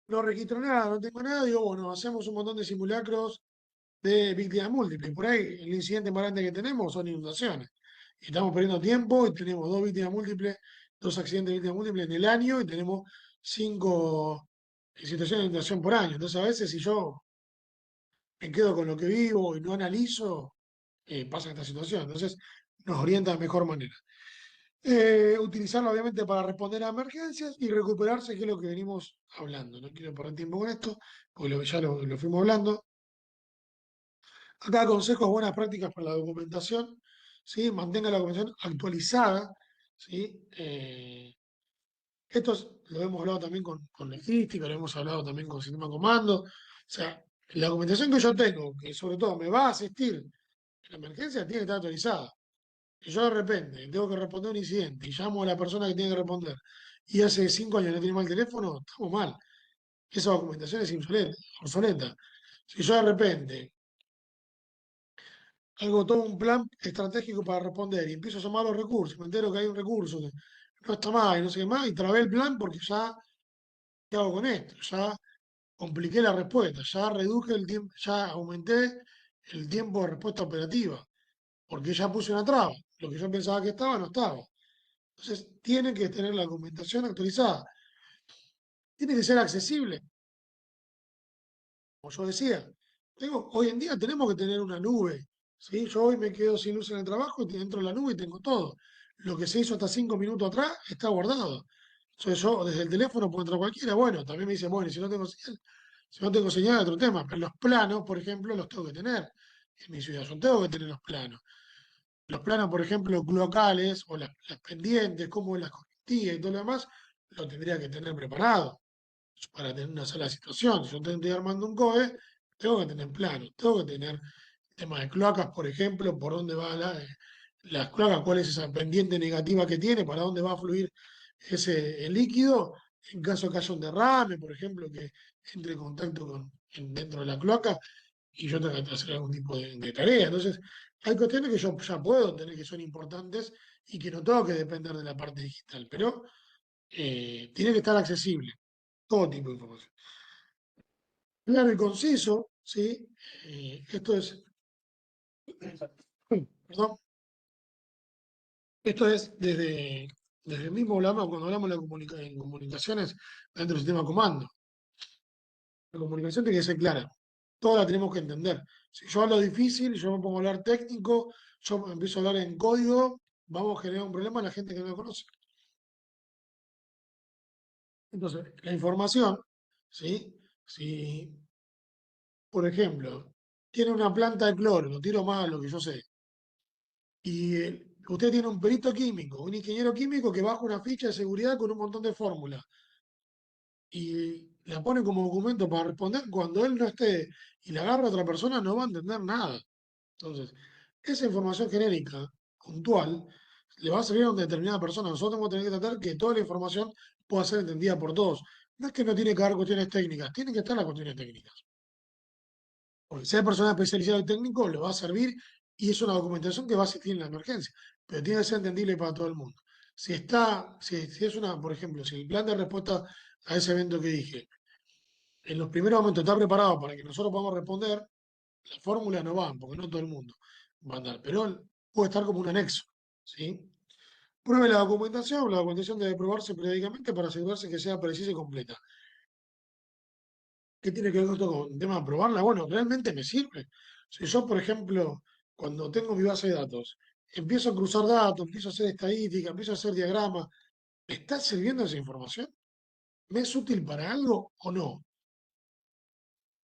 no registro nada, no tengo nada, digo, bueno, hacemos un montón de simulacros de víctimas múltiples. Por ahí el incidente más grande que tenemos son inundaciones. Y estamos perdiendo tiempo y tenemos dos víctimas múltiples, dos accidentes de víctimas múltiples en el año y tenemos cinco situaciones de inundación por año. Entonces a veces si yo me quedo con lo que vivo y no analizo, pasa esta situación. Entonces nos orienta de mejor manera. Utilizarlo obviamente para responder a emergencias y recuperarse, que es lo que venimos hablando. No quiero perder tiempo con esto, porque ya lo fuimos hablando. Acá consejos, buenas prácticas para la documentación, ¿sí? Mantenga la documentación actualizada, ¿sí? Lo hemos hablado también con logística, lo hemos hablado también con sistema de comando. O sea, la documentación que yo tengo, que sobre todo me va a asistir en la emergencia, tiene que estar actualizada. Si yo de repente tengo que responder un incidente y llamo a la persona que tiene que responder y hace 5 años no tiene mal teléfono, estamos mal. Esa documentación es obsoleta. Si yo de repente hago todo un plan estratégico para responder y empiezo a llamar a los recursos, me entero que hay un recurso que no está mal y no sé qué más, y trabé el plan porque ya, ¿qué hago con esto? Ya compliqué la respuesta, ya reduje el tiempo, ya aumenté el tiempo de respuesta operativa, porque ya puse una traba. Lo que yo pensaba que estaba, no estaba. Entonces, tiene que tener la documentación actualizada, tiene que ser accesible, como yo decía. Hoy en día tenemos que tener una nube, ¿sí? Yo hoy me quedo sin luz en el trabajo y entro en la nube y tengo todo. Lo que se hizo hasta 5 minutos atrás está guardado. Entonces yo desde el teléfono puedo entrar cualquiera. Bueno, también me dicen, bueno, y si no tengo señal, otro tema. Pero los planos, por ejemplo, los tengo que tener en mi ciudad. Yo tengo que tener los planos. Los planos, por ejemplo, locales o las pendientes, como las correntías y todo lo demás, lo tendría que tener preparado para tener una sola situación. Si yo estoy armando un COE, tengo que tener plano, tengo que tener tema de cloacas, por ejemplo, por dónde va las cloacas, cuál es esa pendiente negativa que tiene, para dónde va a fluir el líquido, en caso que haya un derrame, por ejemplo, que entre en contacto dentro de la cloaca y yo tengo que hacer algún tipo de tarea. Entonces, hay cuestiones que yo ya puedo tener que son importantes y que no tengo que depender de la parte digital, pero tiene que estar accesible todo tipo de información. Claro y conciso, ¿sí? Esto es, perdón, esto es desde el mismo hablamos, cuando hablamos en comunicaciones dentro del sistema de comando. La comunicación tiene que ser clara, toda la tenemos que entender. Si yo hablo difícil, yo me pongo a hablar técnico, yo empiezo a hablar en código, vamos a generar un problema a la gente que no me conoce. Entonces, la información, ¿sí? Si, por ejemplo, tiene una planta de cloro, lo tiro más a lo que yo sé, y usted tiene un perito químico, un ingeniero químico que baja una ficha de seguridad con un montón de fórmulas y la pone como documento para responder, cuando él no esté y la agarra a otra persona, no va a entender nada. Entonces, esa información genérica, puntual, le va a servir a una determinada persona. Nosotros tenemos que tener que tratar que toda la información pueda ser entendida por todos. No es que no tiene que haber cuestiones técnicas, tienen que estar las cuestiones técnicas. Porque ser persona especializada y técnico le va a servir y es una documentación que va a asistir en la emergencia, pero tiene que ser entendible para todo el mundo. Si es por ejemplo, si el plan de respuesta a ese evento que dije, en los primeros momentos está preparado para que nosotros podamos responder, las fórmulas no van, porque no todo el mundo va a andar, pero puede estar como un anexo, ¿sí? Pruebe la documentación debe probarse periódicamente para asegurarse que sea precisa y completa. ¿Qué tiene que ver esto con el tema de probarla? Bueno, realmente me sirve. Si yo, por ejemplo, cuando tengo mi base de datos, empiezo a cruzar datos, empiezo a hacer estadística, empiezo a hacer diagramas, ¿me está sirviendo esa información? ¿Me es útil para algo o no?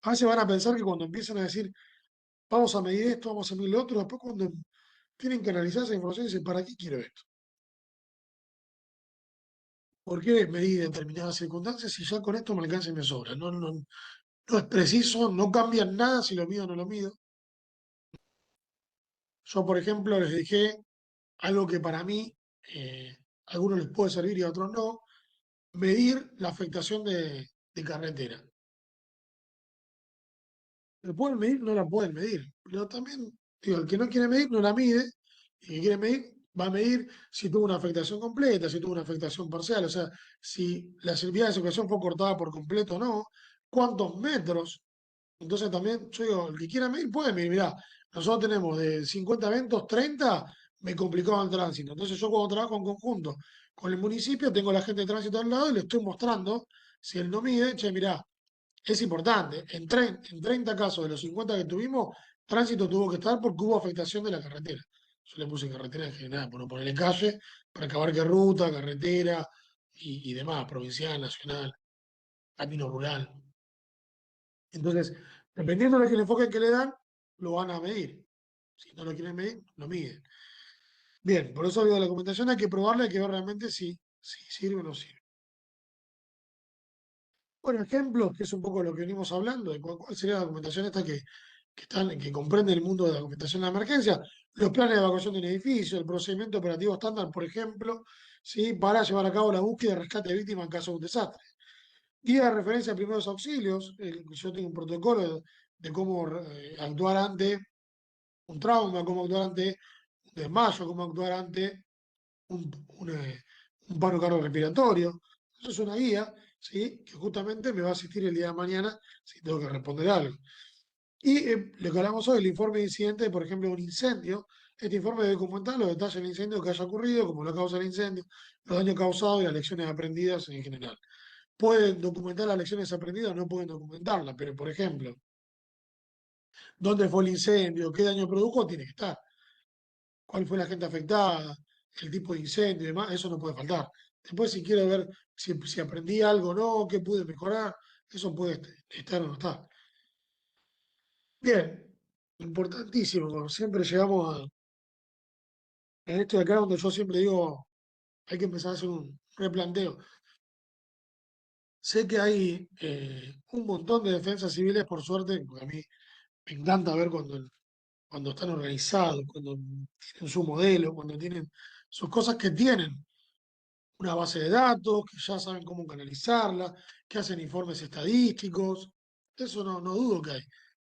A veces van a pensar que cuando empiezan a decir, vamos a medir esto, vamos a medir lo otro, después cuando tienen que analizar esa información dicen, ¿para qué quiero esto? ¿Por qué medir determinadas circunstancias si ya con esto me alcanza y me sobra? No es preciso, no cambia nada si lo mido o no lo mido. Yo, por ejemplo, les dejé algo que para mí a algunos les puede servir y a otros no, medir la afectación de carretera. ¿La pueden medir? No la pueden medir. Pero también, digo, el que no quiere medir no la mide, y el que quiere medir va a medir si tuvo una afectación completa, si tuvo una afectación parcial, o sea, si la vía de circulación fue cortada por completo o no, cuántos metros. Entonces también, yo digo, el que quiera medir puede medir. Mirá, nosotros tenemos de 50 eventos, 30 me complicaba el tránsito. Entonces yo cuando trabajo en conjunto con el municipio, tengo a la gente de tránsito al lado y le estoy mostrando, si él no mide, che, mirá, es importante. En 30 casos de los 50 que tuvimos, tránsito tuvo que estar porque hubo afectación de la carretera. Yo le puse carretera en general, por no ponerle calle, para acabar que ruta, carretera y demás, provincial, nacional, camino rural. Entonces, dependiendo del enfoque que le dan, lo van a medir. Si no lo quieren medir, lo miden. Bien, por eso digo, la documentación hay que probarla, hay que ver realmente si sirve o no sirve. Bueno, ejemplos, que es un poco lo que venimos hablando, de cuál sería la documentación esta que comprende el mundo de la documentación de la emergencia, los planes de evacuación de un edificio, el procedimiento operativo estándar, por ejemplo, ¿sí? Para llevar a cabo la búsqueda y rescate de víctimas en caso de un desastre. Guía de referencia a primeros auxilios, yo tengo un protocolo de cómo actuar ante un trauma, cómo actuar ante un desmayo, cómo actuar ante un, un, eh, un paro cardiorrespiratorio. Eso es una guía, ¿sí? Que justamente me va a asistir el día de mañana si tengo que responder algo. Y lo que hablamos hoy, el informe de incidente, por ejemplo, de un incendio. Este informe debe documentar los detalles del incendio que haya ocurrido, como la causa del incendio, los daños causados y las lecciones aprendidas en general. Pueden documentar las lecciones aprendidas, no pueden documentarlas, pero por ejemplo, dónde fue el incendio, qué daño produjo, tiene que estar. Cuál fue la gente afectada, el tipo de incendio y demás, eso no puede faltar. Después, si quiero ver si aprendí algo o no, qué pude mejorar, eso puede estar o no estar. Bien, importantísimo, como siempre llegamos en esto de acá donde yo siempre digo, hay que empezar a hacer un replanteo. Sé que hay un montón de defensas civiles, por suerte, porque a mí me encanta ver cuando están organizados, cuando tienen su modelo, cuando tienen sus cosas que tienen una base de datos, que ya saben cómo canalizarla, que hacen informes estadísticos. Eso no dudo que hay.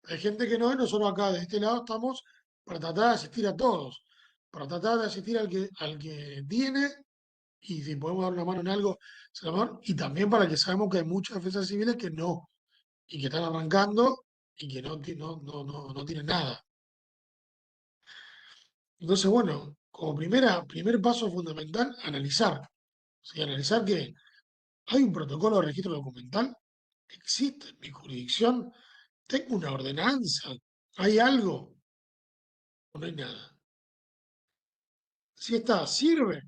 Hay gente que no, y nosotros acá de este lado estamos para tratar de asistir a todos, para tratar de asistir al que tiene, y si podemos dar una mano en algo, se la mano, y también para que sabemos que hay muchas defensas civiles que no, y que están arrancando y que no tienen nada. Entonces, bueno, como primer paso fundamental, analizar. ¿Sí? Analizar que hay un protocolo de registro documental, existe en mi jurisdicción, tengo una ordenanza, hay algo o no hay nada. Si está, sirve,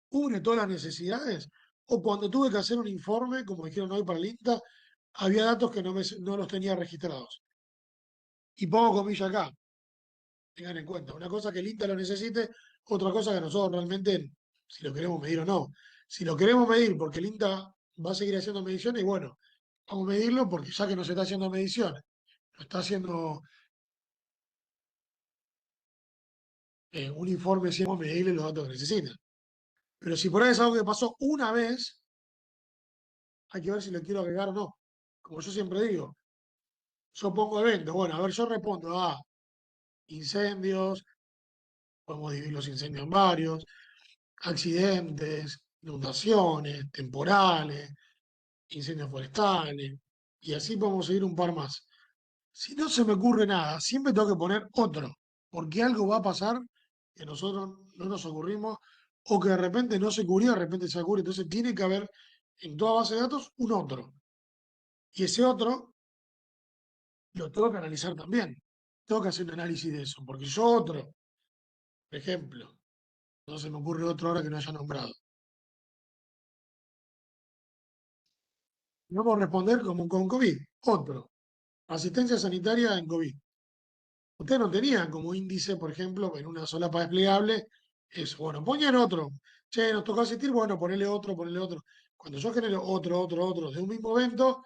cubre todas las necesidades, o cuando tuve que hacer un informe, como dijeron hoy para el INTA, había datos que no los tenía registrados. Y pongo comillas acá, tengan en cuenta. Una cosa que el INTA lo necesite, otra cosa que nosotros realmente, si lo queremos medir o no. Si lo queremos medir porque el INTA va a seguir haciendo mediciones, y bueno, vamos a medirlo porque ya que no se está haciendo mediciones, no está haciendo un informe, si vamos a medirle los datos que necesitan. Pero si por ahí es algo que pasó una vez, hay que ver si lo quiero agregar o no. Como yo siempre digo, yo pongo eventos, bueno, a ver, yo respondo a incendios, podemos dividir los incendios en varios, accidentes, inundaciones, temporales, incendios forestales, y así podemos seguir un par más. Si no se me ocurre nada, siempre tengo que poner otro, porque algo va a pasar que nosotros no nos ocurrimos o que de repente no se cubrió, de repente se cubre. Entonces tiene que haber en toda base de datos un otro. Y ese otro lo tengo que analizar también. Tengo que hacer un análisis de eso, porque yo otro, por ejemplo, no se me ocurre otro ahora que no haya nombrado. Vamos a responder como con COVID, otro. Asistencia sanitaria en COVID. Ustedes no tenían como índice, por ejemplo, en una solapa desplegable, eso. Bueno, ponían otro. Che, nos tocó asistir, bueno, ponele otro, ponele otro. Cuando yo genero otro de un mismo evento,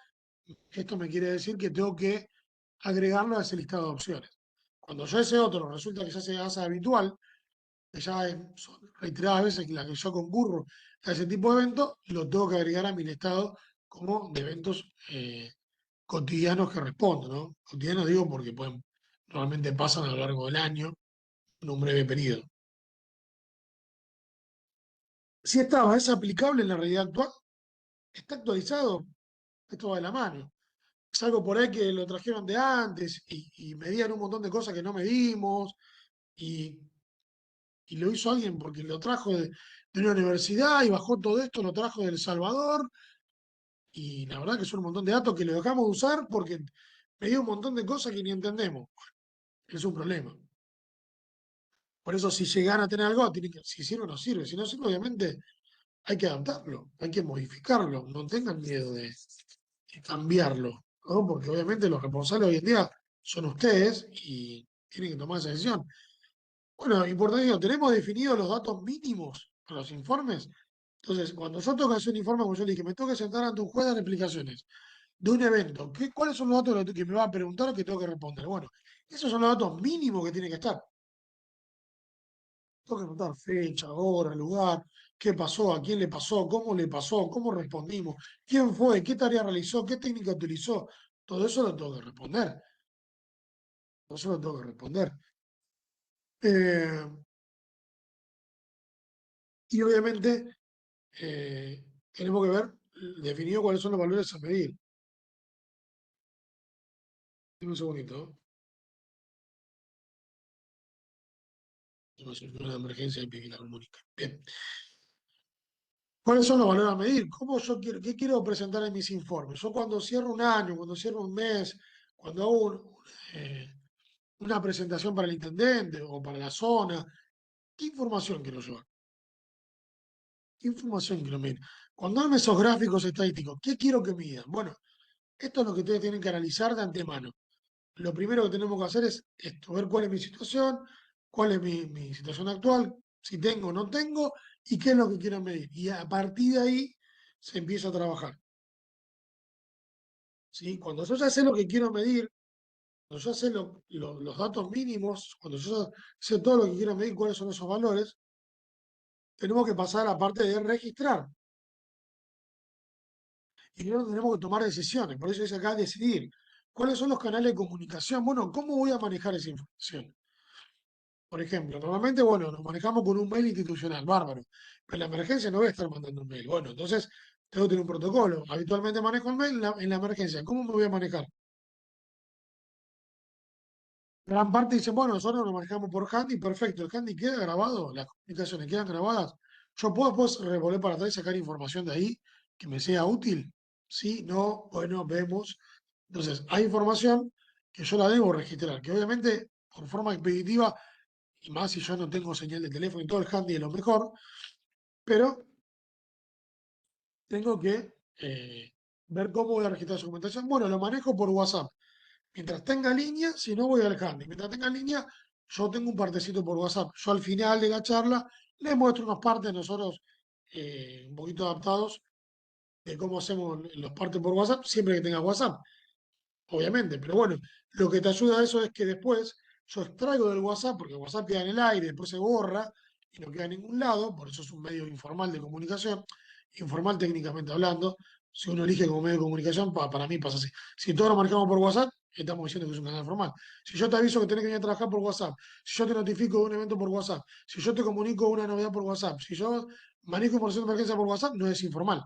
esto me quiere decir que tengo que agregarlo a ese listado de opciones. Cuando yo ese otro resulta que ya se hace habitual, que ya son reiteradas veces que la que yo concurro a ese tipo de eventos, lo tengo que agregar a mi listado como de eventos cotidianos que respondo, ¿no? Cotidianos digo porque normalmente pasan a lo largo del año en un breve periodo. Si estaba, es aplicable en la realidad actual, está actualizado, esto va de la mano. Es algo por ahí que lo trajeron de antes y medían un montón de cosas que no medimos y, y lo hizo alguien porque lo trajo de una universidad y bajó todo esto, lo trajo de El Salvador y la verdad que son un montón de datos que lo dejamos de usar porque medía un montón de cosas que ni entendemos. Es un problema. Por eso si llegan a tener algo, si sirve o no sirve. Si no sirve, obviamente hay que adaptarlo, hay que modificarlo. No tengan miedo de cambiarlo, ¿no? Porque obviamente los responsables hoy en día son ustedes y tienen que tomar esa decisión. Bueno, importante, tenemos definidos los datos mínimos para los informes. Entonces, cuando yo tengo que hacer un informe, como yo le dije, me tengo que sentar ante un juez a dar explicaciones de un evento. ¿Cuáles son los datos que me va a preguntar o que tengo que responder? Bueno, esos son los datos mínimos que tienen que estar. Tengo que preguntar fecha, hora, lugar, qué pasó, a quién le pasó, cómo respondimos, quién fue, qué tarea realizó, qué técnica utilizó. Todo eso lo tengo que responder. Todo eso lo tengo que responder. Eh, y obviamente tenemos que ver definido cuáles son los valores a medir. Dime un segundito, ¿no? No es una emergencia y que la comunica. Bien. ¿Cuáles son los valores a medir? ¿Cómo yo quiero, qué quiero presentar en mis informes? Yo cuando cierro un año, cuando cierro un mes, cuando hago eh, una presentación para el intendente o para la zona, ¿qué información quiero llevar? ¿Qué información quiero medir? Cuando hago esos gráficos estadísticos, ¿qué quiero que midan? Bueno, esto es lo que ustedes tienen que analizar de antemano. Lo primero que tenemos que hacer es esto, ver cuál es mi situación, cuál es mi situación actual, si tengo o no tengo, y qué es lo que quiero medir. Y a partir de ahí se empieza a trabajar. ¿Sí? Cuando yo ya sé lo que quiero medir, cuando yo sé los datos mínimos, cuando yo sé todo lo que quiero medir, cuáles son esos valores, tenemos que pasar a la parte de registrar. Y luego tenemos que tomar decisiones. Por eso dice acá decidir. ¿Cuáles son los canales de comunicación? Bueno, ¿cómo voy a manejar esa información? Por ejemplo, normalmente, bueno, nos manejamos con un mail institucional, bárbaro. Pero en la emergencia no voy a estar mandando un mail. Bueno, entonces tengo que tener un protocolo. Habitualmente manejo el mail en la emergencia. ¿Cómo me voy a manejar? Gran parte dicen, bueno, nosotros nos manejamos por handy, perfecto. El handy queda grabado, las comunicaciones quedan grabadas. Yo puedo después revolver para atrás y sacar información de ahí que me sea útil. Sí, no, bueno, vemos. Entonces, hay información que yo la debo registrar, que obviamente por forma expeditiva, y más si yo no tengo señal de teléfono y todo el handy es lo mejor, pero tengo que ver cómo voy a registrar su documentación. Bueno, lo manejo por WhatsApp. Mientras tenga línea, si no voy al handy. Mientras tenga línea, yo tengo un partecito por WhatsApp. Yo al final de la charla les muestro unas partes nosotros un poquito adaptados de cómo hacemos los partes por WhatsApp, siempre que tenga WhatsApp, obviamente. Pero bueno, lo que te ayuda a eso es que después yo extraigo del WhatsApp, porque WhatsApp queda en el aire, después se borra y no queda en ningún lado, por eso es un medio informal de comunicación, informal técnicamente hablando. Si uno elige como medio de comunicación, para mí pasa así. Si todos lo manejamos por WhatsApp, estamos diciendo que es un canal formal. Si yo te aviso que tenés que venir a trabajar por WhatsApp, si yo te notifico de un evento por WhatsApp, si yo te comunico una novedad por WhatsApp, si yo manejo información de emergencia por WhatsApp, no es informal.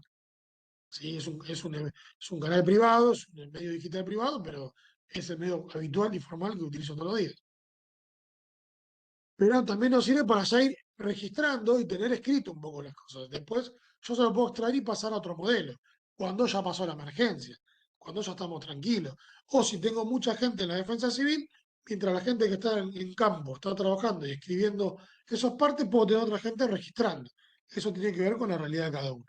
Sí, es un canal privado, es un medio digital privado, pero es el medio habitual y formal que utilizo todos los días. Pero también nos sirve para ya ir registrando y tener escrito un poco las cosas. Después yo se lo puedo extraer y pasar a otro modelo, cuando ya pasó la emergencia, cuando ya estamos tranquilos. O si tengo mucha gente en la defensa civil, mientras la gente que está en campo está trabajando y escribiendo esas partes, puedo tener otra gente registrando. Eso tiene que ver con la realidad de cada uno.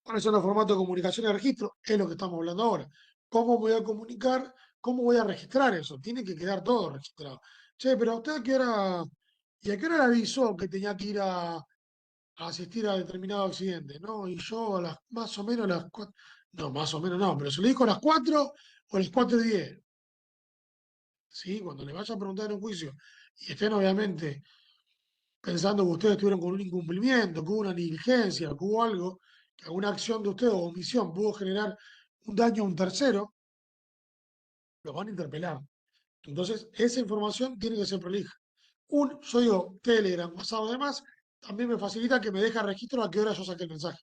¿Cuáles son los formatos de comunicación y registro? Es lo que estamos hablando ahora. ¿Cómo voy a comunicar? ¿Cómo voy a registrar eso? Tiene que quedar todo registrado. Che, pero usted a qué hora, ¿y a qué hora le avisó que tenía que ir a asistir a determinado accidente? ¿No? Y yo a las más o menos las 4, no, más o menos no, pero se le dijo a las 4 o a las 4:10. ¿Sí? Cuando le vaya a preguntar en un juicio y estén obviamente pensando que ustedes estuvieron con un incumplimiento, que hubo una negligencia, que hubo algo que alguna acción de usted o omisión pudo generar un daño a un tercero, los van a interpelar. Entonces, esa información tiene que ser prolija. Yo digo, Telegram, WhatsApp, además, también me facilita que me deja registro a qué hora yo saqué el mensaje.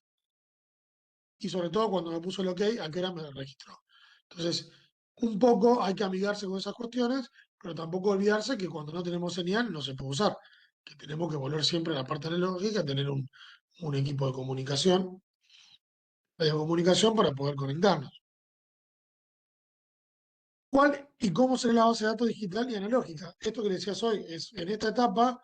Y sobre todo cuando me puso el OK, a qué hora me registró. Entonces, un poco hay que amigarse con esas cuestiones, pero tampoco olvidarse que cuando no tenemos señal no se puede usar. Que tenemos que volver siempre a la parte analógica, tener un equipo de comunicación para poder conectarnos. ¿Cuál y cómo será la base de datos digital y analógica? Esto que decías hoy es en esta etapa,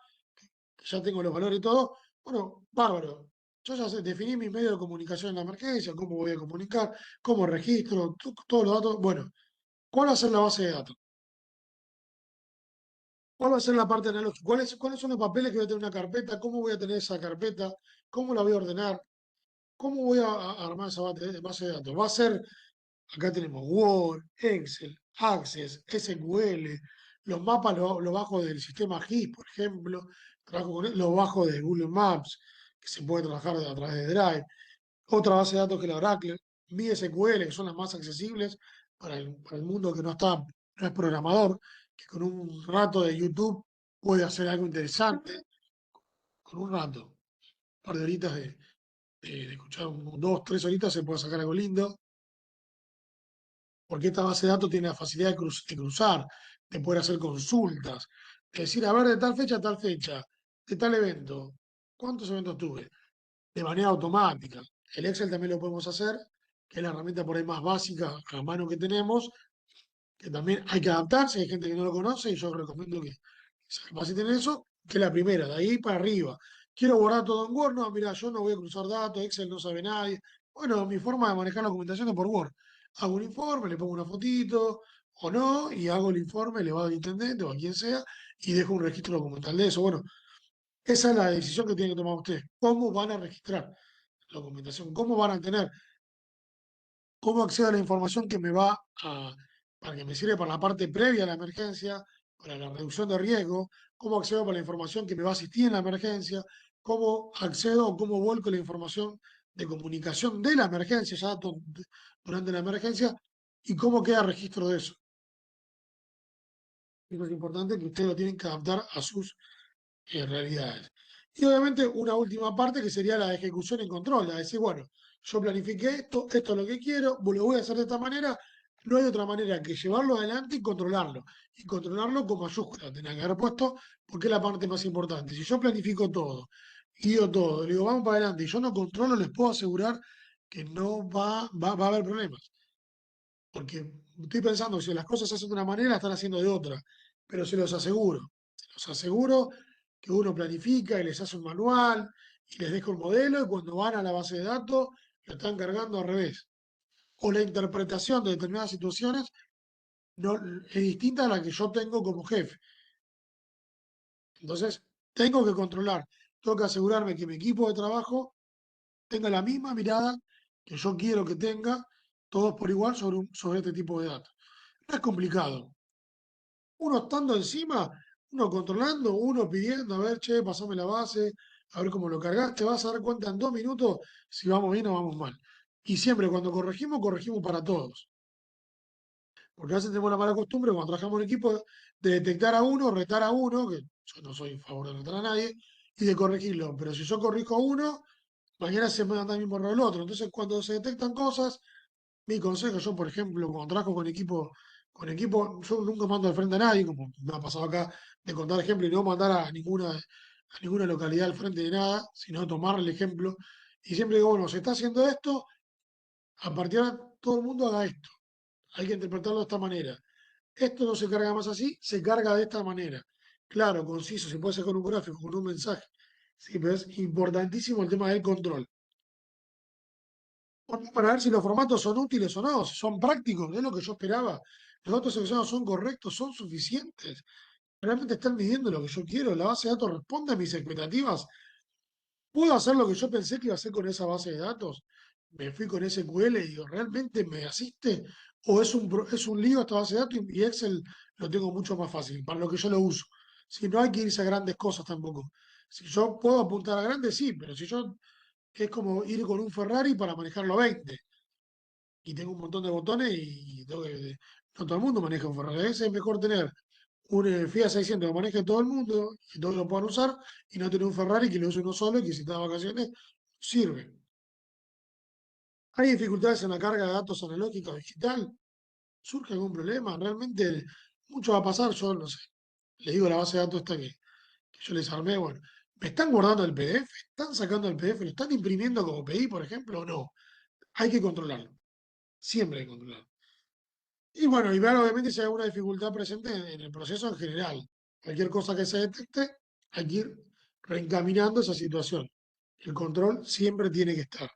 que ya tengo los valores y todo, bueno, bárbaro. Yo ya sé, definí mi medio de comunicación en la emergencia, cómo voy a comunicar, cómo registro, todos los datos. Bueno, ¿cuál va a ser la base de datos? ¿Cuál va a ser la parte analógica? ¿Cuáles son los papeles que voy a tener en una carpeta? ¿Cómo voy a tener esa carpeta? ¿Cómo la voy a ordenar? ¿Cómo voy a armar esa base de datos? Va a ser, acá tenemos Word, Excel, Access, SQL, los mapas los bajo del sistema GIS, por ejemplo, trabajo con los bajo de Google Maps, que se puede trabajar a través de Drive. Otra base de datos que la Oracle, MySQL, que son las más accesibles para el mundo que no es programador, que con un rato de YouTube puede hacer algo interesante, con un rato, un par de horitas de escuchar, 2, 3 horitas se puede sacar algo lindo, porque esta base de datos tiene la facilidad de cruzar, de poder hacer consultas, de decir, a ver, de tal fecha a tal fecha, de tal evento, ¿cuántos eventos tuve? De manera automática. El Excel también lo podemos hacer, que es la herramienta por ahí más básica a mano que tenemos, que también hay que adaptarse, hay gente que no lo conoce y yo recomiendo que se capaciten en eso, que es la primera, de ahí para arriba. Quiero borrar todo en Word, no, mira, yo no voy a cruzar datos, Excel no sabe nadie. Bueno, mi forma de manejar la documentación es por Word. Hago un informe, le pongo una fotito o no, y hago el informe, le va al intendente o a quien sea, y dejo un registro documental de eso. Bueno, esa es la decisión que tienen que tomar ustedes. ¿Cómo van a registrar la documentación? ¿Cómo van a tener? ¿Cómo accedo a la información que me va para que me sirve para la parte previa a la emergencia, para la reducción de riesgo? ¿Cómo accedo para la información que me va a asistir en la emergencia? ¿Cómo accedo o cómo vuelco la información de comunicación de la emergencia, durante la emergencia? ¿Y cómo queda registro de eso? Eso es importante que ustedes lo tienen que adaptar a sus realidades. Y obviamente una última parte que sería la ejecución y control, la de decir, bueno, yo planifiqué esto es lo que quiero, lo voy a hacer de esta manera, no hay otra manera que llevarlo adelante y controlarlo. Y controlarlo con mayúsculas, tenía que haber puesto, porque es la parte más importante. Si yo planifico todo, guío todo, le digo, vamos para adelante, y yo no controlo, les puedo asegurar que no va a haber problemas. Porque estoy pensando, si las cosas se hacen de una manera, las están haciendo de otra. Pero se los aseguro que uno planifica y les hace un manual y les deja un modelo y cuando van a la base de datos lo están cargando al revés. O la interpretación de determinadas situaciones no, es distinta a la que yo tengo como jefe. Entonces, tengo que controlar, tengo que asegurarme que mi equipo de trabajo tenga la misma mirada que yo quiero que tenga, todos por igual sobre este tipo de datos. No es complicado. Uno estando encima, uno controlando, uno pidiendo, a ver, che, pasame la base, a ver cómo lo cargaste, vas a dar cuenta en 2 minutos si vamos bien o vamos mal. Y siempre cuando corregimos, corregimos para todos. Porque a veces tenemos la mala costumbre, cuando trabajamos en equipo, de detectar a uno, retar a uno, que yo no soy a favor de retar a nadie, y de corregirlo. Pero si yo corrijo a uno, mañana se me anda el mismo error el otro. Entonces, cuando se detectan cosas, mi consejo, yo por ejemplo, cuando trabajo con equipo, yo nunca mando al frente a nadie, como me ha pasado acá de contar ejemplo y no mandar a ninguna localidad al frente de nada, sino tomar el ejemplo. Y siempre digo, bueno, se está haciendo esto, a partir de ahora todo el mundo haga esto. Hay que interpretarlo de esta manera. Esto no se carga más así, se carga de esta manera. Claro, conciso, se puede hacer con un gráfico, con un mensaje. Sí, pero es importantísimo el tema del control. Para ver si los formatos son útiles o no, si son prácticos, es lo que yo esperaba. Los datos seleccionados son correctos, son suficientes. Realmente están midiendo lo que yo quiero. La base de datos responde a mis expectativas. ¿Puedo hacer lo que yo pensé que iba a hacer con esa base de datos? Me fui con SQL y digo, ¿realmente me asiste? ¿O es un lío esta base de datos y Excel lo tengo mucho más fácil para lo que yo lo uso? Si no hay que irse a grandes cosas tampoco. Si yo puedo apuntar a grandes, sí, pero si yo que es como ir con un Ferrari para manejarlo a 20. Y tengo un montón de botones y no todo el mundo maneja un Ferrari. A veces es mejor tener un Fiat 600 que maneje todo el mundo, que todos lo puedan usar, y no tener un Ferrari que lo use uno solo y que si está de vacaciones, sirve. ¿Hay dificultades en la carga de datos analógica digital? ¿Surge algún problema? Realmente mucho va a pasar, yo no sé. Le digo a la base de datos esta que yo les armé, bueno, ¿me están guardando el PDF? ¿Están sacando el PDF? ¿Lo están imprimiendo como pedí, por ejemplo, o no? Hay que controlarlo. Siempre hay que controlarlo. Y bueno, y ver obviamente si hay alguna dificultad presente en el proceso en general. Cualquier cosa que se detecte, hay que ir reencaminando esa situación. El control siempre tiene que estar.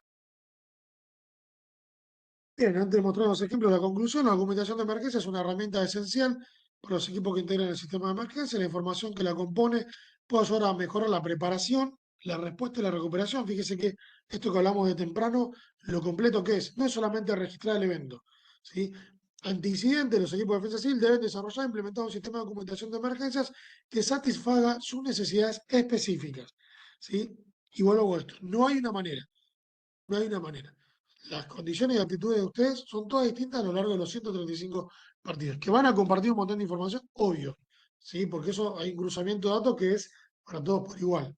Bien, antes de mostrar los ejemplos, la conclusión, la documentación de emergencia es una herramienta esencial para los equipos que integran el sistema de emergencia. La información que la compone puede ayudar a mejorar la preparación, la respuesta y la recuperación. Fíjese que esto que hablamos de temprano, lo completo que es, no es solamente registrar el evento, ¿sí? Ante incidentes, los equipos de defensa civil deben desarrollar e implementar un sistema de documentación de emergencias que satisfaga sus necesidades específicas, ¿sí? Y vuelvo a esto, no hay una manera. No hay una manera. Las condiciones y actitudes de ustedes son todas distintas a lo largo de los 135 partidos. Que van a compartir un montón de información, obvio, ¿sí? Porque eso hay un cruzamiento de datos que es para todos por igual.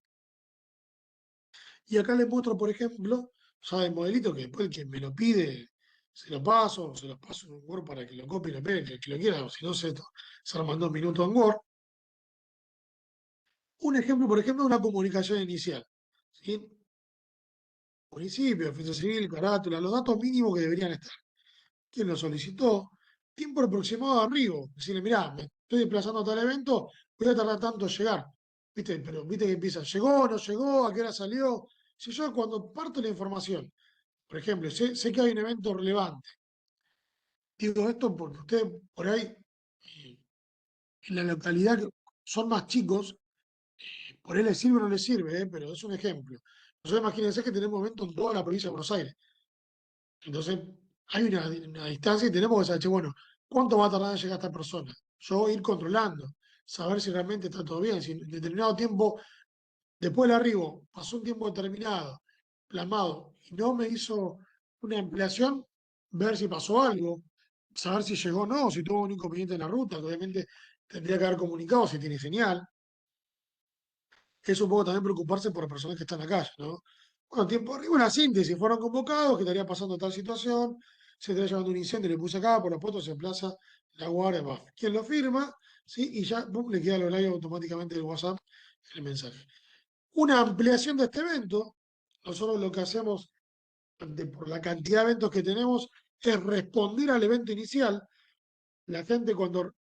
Y acá les muestro, por ejemplo, ya el modelito que después el que me lo pide, se lo paso en un Word para que lo copie y lo pegue, el que lo quiera, o si no, se arman 2 minutos en Word. Un ejemplo, por ejemplo, de una comunicación inicial. ¿Sí? Municipio, defensa civil, carátula, los datos mínimos que deberían estar. ¿Quién lo solicitó? Tiempo aproximado de arribo. Decirle, mirá, me estoy desplazando a tal evento, voy a tardar tanto en llegar. ¿Viste? Pero viste que empieza, ¿llegó, no llegó? ¿A qué hora salió? Si yo cuando parto la información, por ejemplo, sé que hay un evento relevante, digo esto porque ustedes por ahí, en la localidad que son más chicos, por ahí les sirve o no les sirve, pero es un ejemplo. Nosotros imagínense que tenemos eventos en toda la provincia de Buenos Aires. Entonces, hay una distancia y tenemos que saber, che, bueno, ¿cuánto va a tardar en llegar esta persona? Yo ir controlando, saber si realmente está todo bien, si en determinado tiempo, después del arribo, pasó un tiempo determinado, plasmado, y no me hizo una ampliación, ver si pasó algo, saber si llegó o no, si tuvo un inconveniente en la ruta, que obviamente tendría que haber comunicado si tiene señal. Es un poco también preocuparse por las personas que están acá, ¿no? Bueno, tiempo arriba, una síntesis, fueron convocados, que estaría pasando tal situación, se estaría llevando un incendio, le puse acá, por la foto se emplaza la guardia, va. ¿Quién lo firma? ¿Sí? Y ya boom, le queda el horario automáticamente del WhatsApp el mensaje. Una ampliación de este evento, nosotros lo que hacemos por la cantidad de eventos que tenemos es responder al evento inicial. La gente cuando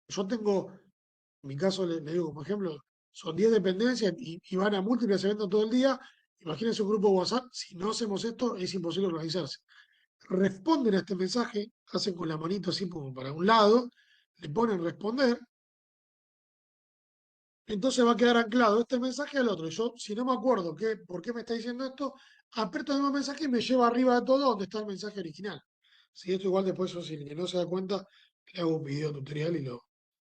yo tengo en mi caso, le digo como ejemplo, son 10 dependencias y van a múltiples eventos todo el día. Imagínense un grupo de WhatsApp, si no hacemos esto, es imposible organizarse. Responden a este mensaje, hacen con la manito así como para un lado, le ponen responder, entonces va a quedar anclado este mensaje al otro. Y yo, si no me acuerdo por qué me está diciendo esto, aprieto el mismo mensaje y me lleva arriba de todo donde está el mensaje original. Si esto igual después yo, si el que no se da cuenta, le hago un video tutorial y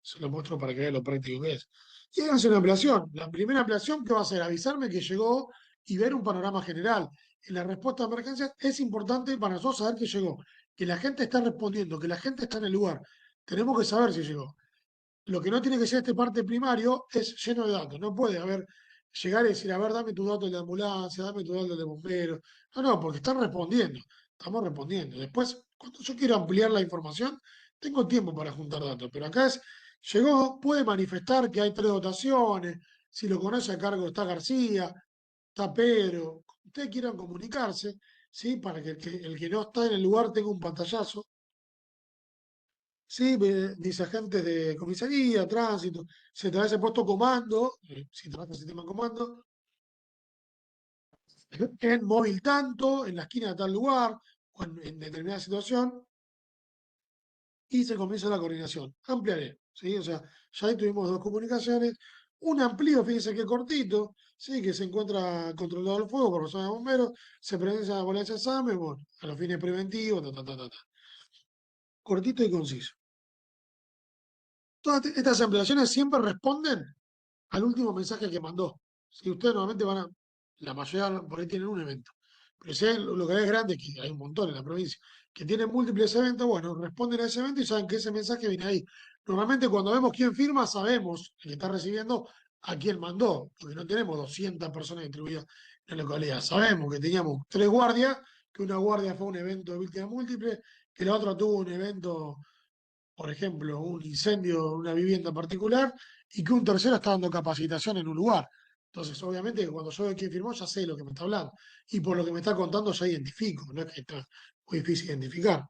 se lo muestro para que vea lo práctico que es. Y háganse una ampliación. La primera ampliación, ¿qué va a hacer? Avisarme que llegó y ver un panorama general. En la respuesta a emergencias es importante para nosotros saber que llegó, que la gente está respondiendo, que la gente está en el lugar. Tenemos que saber si llegó. Lo que no tiene que ser este parte primario es lleno de datos. No puede haber, llegar y decir, a ver, dame tu dato de la ambulancia, dame tu dato de bombero. No, no, porque están respondiendo. Estamos respondiendo. Después, cuando yo quiero ampliar la información, tengo tiempo para juntar datos. Pero acá es, llegó, puede manifestar que hay 3 dotaciones. Si lo conoce a cargo está García, está Pedro. Ustedes quieran comunicarse, ¿sí? Para que el que no está en el lugar tenga un pantallazo. Sí, dice agentes de comisaría, tránsito, se trae ese puesto comando, si trabaja el sistema comando, en móvil tanto, en la esquina de tal lugar, o en determinada situación, y se comienza la coordinación. Ampliaré, ¿sí? O sea, ya ahí tuvimos 2 comunicaciones, un amplío, fíjense qué cortito, ¿sí? Que se encuentra controlado el fuego por personas de bomberos, se presencia la ambulancia examen, bueno, a los fines preventivos, ta, ta, ta, ta, ta. Cortito y conciso. Todas estas ampliaciones siempre responden al último mensaje que mandó. Si ustedes normalmente la mayoría por ahí tienen un evento. Pero si hay localidades grandes, que hay un montón en la provincia, que tienen múltiples eventos, bueno, responden a ese evento y saben que ese mensaje viene ahí. Normalmente cuando vemos quién firma, sabemos el que está recibiendo a quién mandó, porque no tenemos 200 personas distribuidas en la localidad. Sabemos que teníamos 3 guardias, que una guardia fue a un evento de víctimas múltiples, que la otra tuvo un evento, por ejemplo, un incendio en una vivienda particular, y que un tercero está dando capacitación en un lugar. Entonces, obviamente, que cuando yo veo quién firmó, ya sé lo que me está hablando. Y por lo que me está contando, ya identifico, no es que está muy difícil identificar.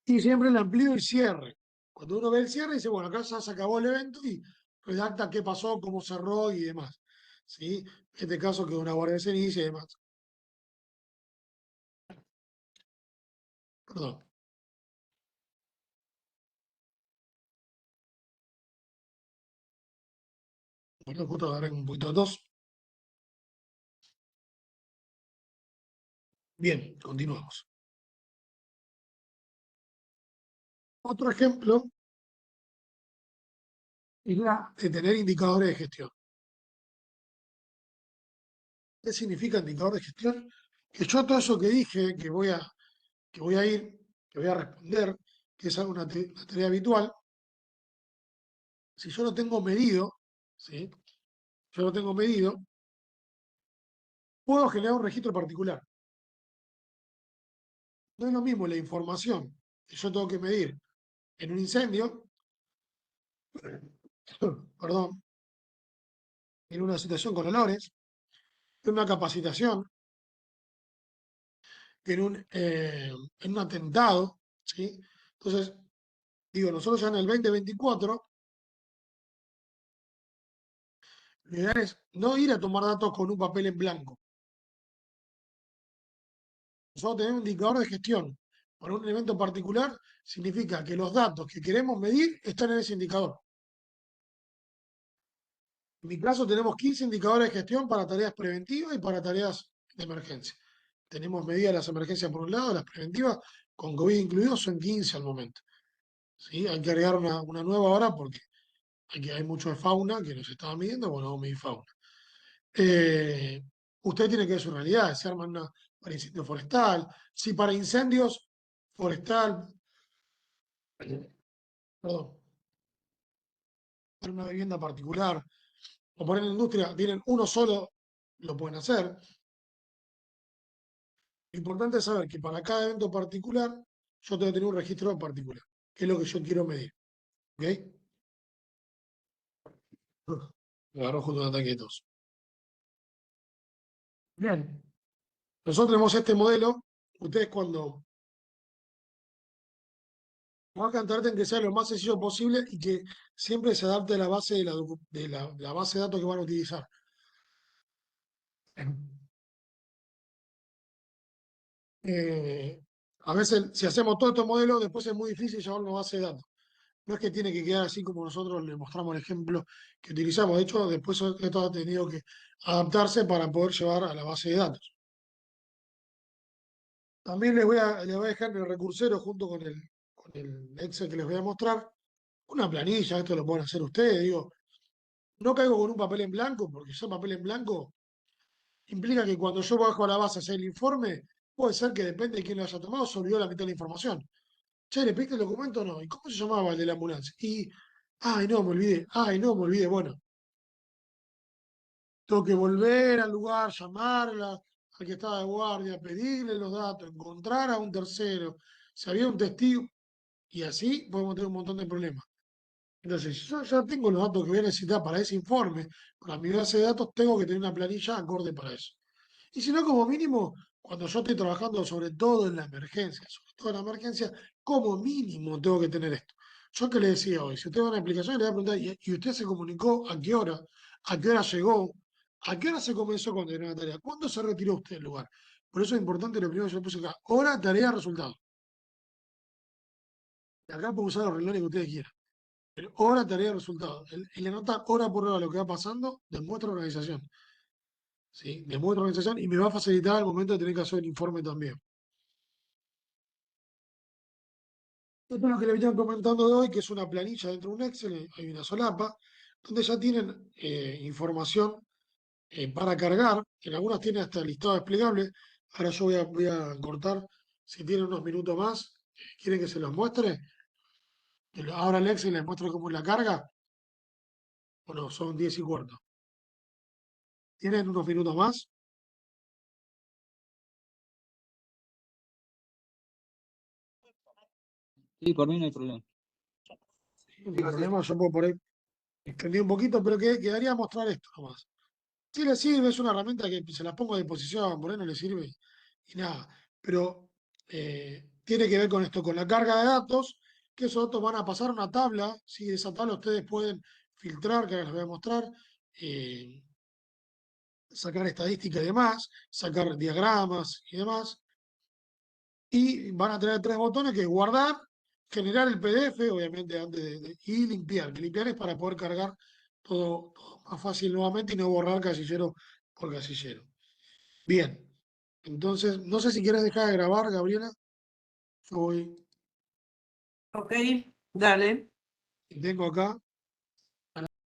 Y siempre el amplío y cierre. Cuando uno ve el cierre, dice, bueno, acá ya se acabó el evento y redacta qué pasó, cómo cerró y demás. ¿Sí? En este caso, que una guardia de ceniza y demás. Perdón. Bueno, justo agarré un poquito de tos. Bien, continuamos. Otro ejemplo es la de tener indicadores de gestión. ¿Qué significa indicador de gestión? Que yo todo eso que dije, que voy a ir, que voy a responder, que es una tarea habitual, si yo lo tengo medido, ¿sí? Yo lo tengo medido, puedo generar un registro particular. No es lo mismo la información que yo tengo que medir en un incendio, perdón, en una situación con olores, en una capacitación, en un atentado, ¿sí? Entonces, digo, nosotros ya en el 2024, lo ideal es no ir a tomar datos con un papel en blanco. Nosotros tenemos un indicador de gestión. Para un evento particular, significa que los datos que queremos medir están en ese indicador. En mi caso, tenemos 15 indicadores de gestión para tareas preventivas y para tareas de emergencia. Tenemos medidas las emergencias por un lado, las preventivas, con COVID incluidos, son 15 al momento. ¿Sí? Hay que agregar una nueva ahora porque hay mucho de fauna que nos estaba midiendo, bueno, vamos a medir fauna. Eh, Usted tiene que ver su realidad, si arman una para incendio forestal, si para incendios forestal, perdón, para una vivienda particular o para una industria, tienen uno solo, lo pueden hacer. Lo importante es saber que para cada evento particular, yo tengo que tener un registro particular, que es lo que yo quiero medir. ¿Ok? Me agarró justo un ataque de tos. Bien. Nosotros tenemos este modelo. Ustedes cuando hagan traten que sea lo más sencillo posible y que siempre se adapte a la base de la base de datos que van a utilizar. Eh, a veces, si hacemos todo estos modelos, después es muy difícil llevar una base de datos. No es que tiene que quedar así como nosotros le mostramos el ejemplo que utilizamos. De hecho, después esto ha tenido que adaptarse para poder llevar a la base de datos. También les voy a dejar en el recursero junto con el Excel que les voy a mostrar una planilla. Esto lo pueden hacer ustedes. Digo, no caigo con un papel en blanco, porque ese papel en blanco implica que cuando yo bajo a la base a hacer el informe, puede ser que depende de quién lo haya tomado, se olvidó la mitad de la información. Che, ¿le pediste el documento o no? ¿Y cómo se llamaba el de la ambulancia? Ay, no, me olvidé. Ay, no, me olvidé. Bueno, tengo que volver al lugar, llamarla al que estaba de guardia, pedirle los datos, encontrar a un tercero, si había un testigo, y así podemos tener un montón de problemas. Entonces, si yo ya tengo los datos que voy a necesitar para ese informe, para mi base de datos, tengo que tener una planilla acorde para eso. Y si no, como mínimo, cuando yo estoy trabajando sobre todo en la emergencia, sobre todo en la emergencia, como mínimo tengo que tener esto. Yo que le decía hoy, si usted va a una explicación, le voy a preguntar, ¿y usted se comunicó a qué hora? ¿A qué hora llegó? ¿A qué hora se comenzó con determinada tarea? ¿Cuándo se retiró usted del lugar? Por eso es importante lo primero que yo puse acá, hora, tarea, resultado. Y acá puedo usar los relojes que ustedes quieran. Pero hora, tarea, resultado. El anotar hora por hora lo que va pasando demuestra organización. ¿Sí? Demuestra organización y me va a facilitar al momento de tener que hacer el informe también. Esto es lo que le venían comentando de hoy, que es una planilla dentro de un Excel, hay una solapa, donde ya tienen información para cargar. En algunas tiene hasta listado desplegable. Ahora yo voy a cortar. Si tienen unos minutos más, quieren que se los muestre. Ahora Alex les muestro cómo es la carga. Bueno, son 10:15. ¿Tienen unos minutos más? Sí, por mí no hay problema. Sin problema, yo puedo por ahí extendí un poquito, pero quedaría mostrar esto nomás. Si le sirve, es una herramienta que se la pongo a disposición a Moreno, le sirve y nada. Pero tiene que ver con esto, con la carga de datos, que esos datos van a pasar a una tabla. ¿Sí? De esa tabla ustedes pueden filtrar, que ahora les voy a mostrar, eh, sacar estadísticas y demás, sacar diagramas y demás. Y van a tener tres botones que es guardar, generar el PDF, obviamente antes y limpiar. Que limpiar es para poder cargar todo más fácil nuevamente y no borrar casillero por casillero. Bien, entonces, no sé si quieres dejar de grabar, Gabriela. Yo voy, Ok, dale. tengo acá